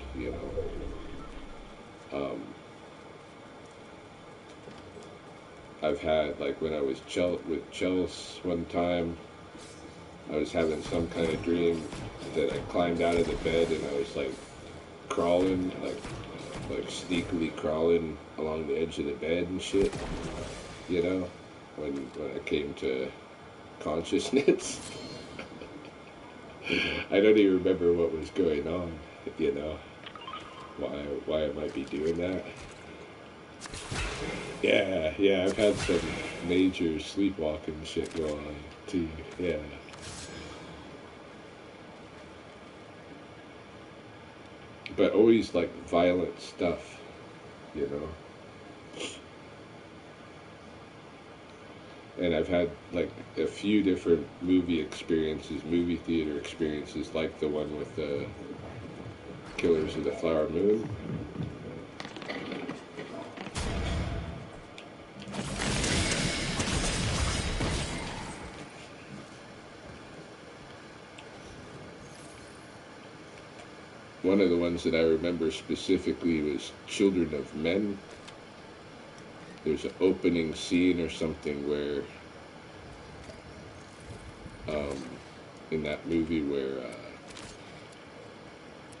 I've had, like when I was with Chels one time, I was having some kind of dream that I climbed out of the bed and I was like crawling, like sneakily crawling along the edge of the bed and shit. When I came to consciousness. I don't even remember what was going on, why I might be doing that. Yeah, I've had some major sleepwalking shit go on too. Yeah. But always like violent stuff. And I've had like a few different movie theater experiences, like the one with the Killers of the Flower Moon. One of the ones that I remember specifically was Children of Men. There's an opening scene or something where, in that movie where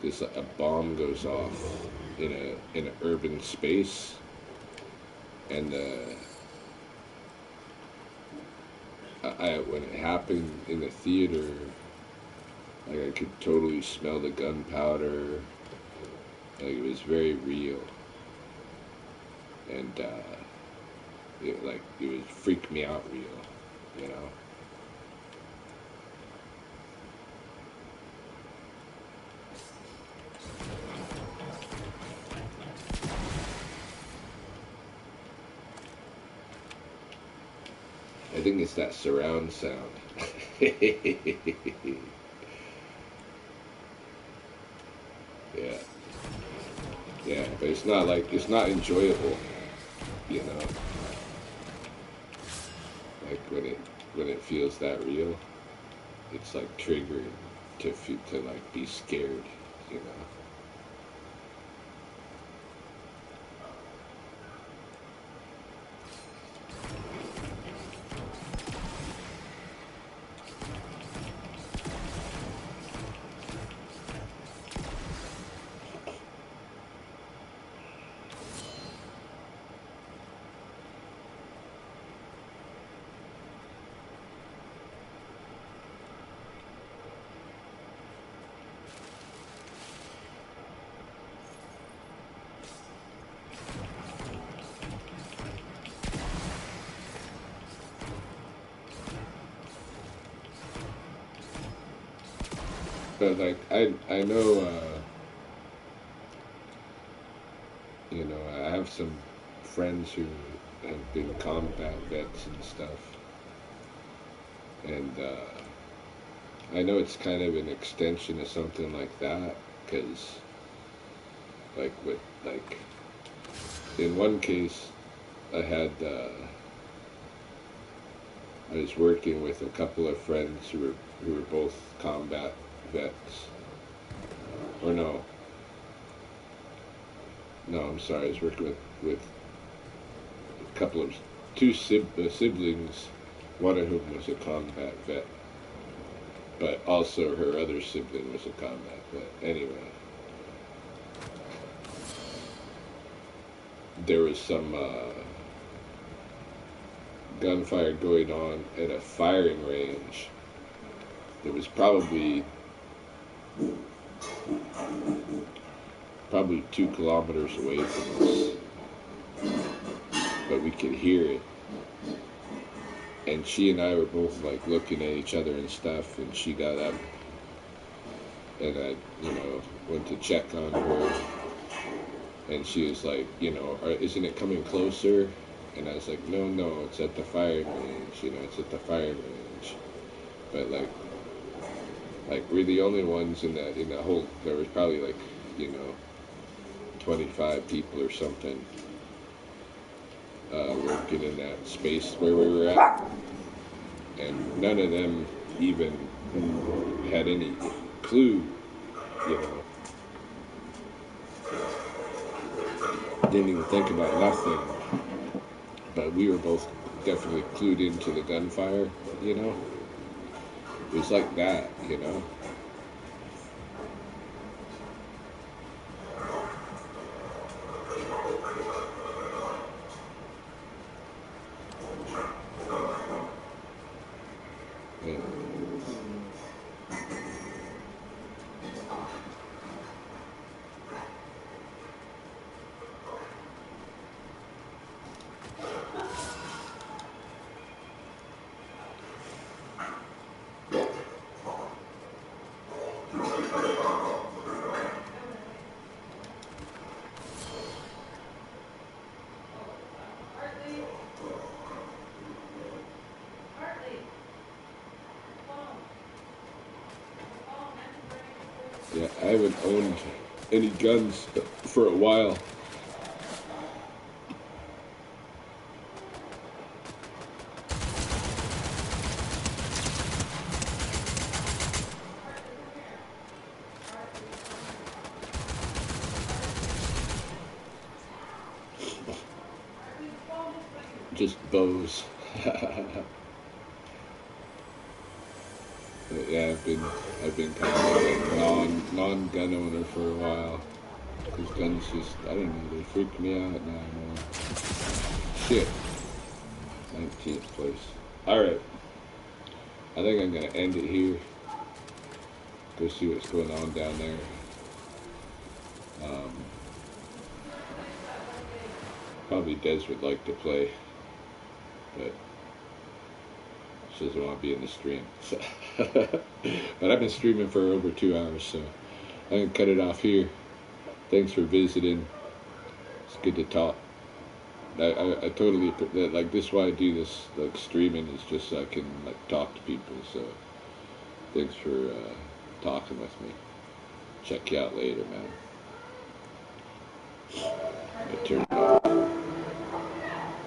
a bomb goes off in an urban space, and when it happened in the theater, like I could totally smell the gunpowder. Like it was very real, and it would freak me out real. I think it's that surround sound. Yeah. Yeah, but it's not enjoyable, you know. Like when it feels that real, it's like triggering to like be scared, you know. But like I know I have some friends who have been combat vets and stuff, and I know it's kind of an extension of something like that, because like in one case I had I was working with a couple of friends who were both combat vets, or no, I'm sorry, I was working with a couple of siblings, one of whom was a combat vet, but also her other sibling was a combat vet. Anyway, there was some gunfire going on at a firing range. It was probably 2 kilometers away from us, but we could hear it. And she and I were both like looking at each other and stuff, and she got up, and I, went to check on her, and she was like, isn't it coming closer? And I was like, no, it's at the firing range, it's at the firing range. But like we're the only ones in that whole, there was probably like, 25 people or something working in that space where we were at, and none of them even had any clue, didn't even think about nothing, but we were both definitely clued into the gunfire, it was like that, Yeah, I haven't owned any guns for a while. Just bows. But yeah, I've been kind of like a non-gun owner for a while, because guns just, I don't know, they freak me out now more. Shit. 19th place. Alright. I think I'm gonna end it here. Go see what's going on down there. Probably Des would like to play, but she doesn't want to be in the stream. So but I've been streaming for over 2 hours, so I'm going to cut it off here. Thanks for visiting. It's good to talk. I totally, like, this is why I do this, like, streaming, is just so I can, like, talk to people. So thanks for talking with me. Check you out later, man. I turned it off.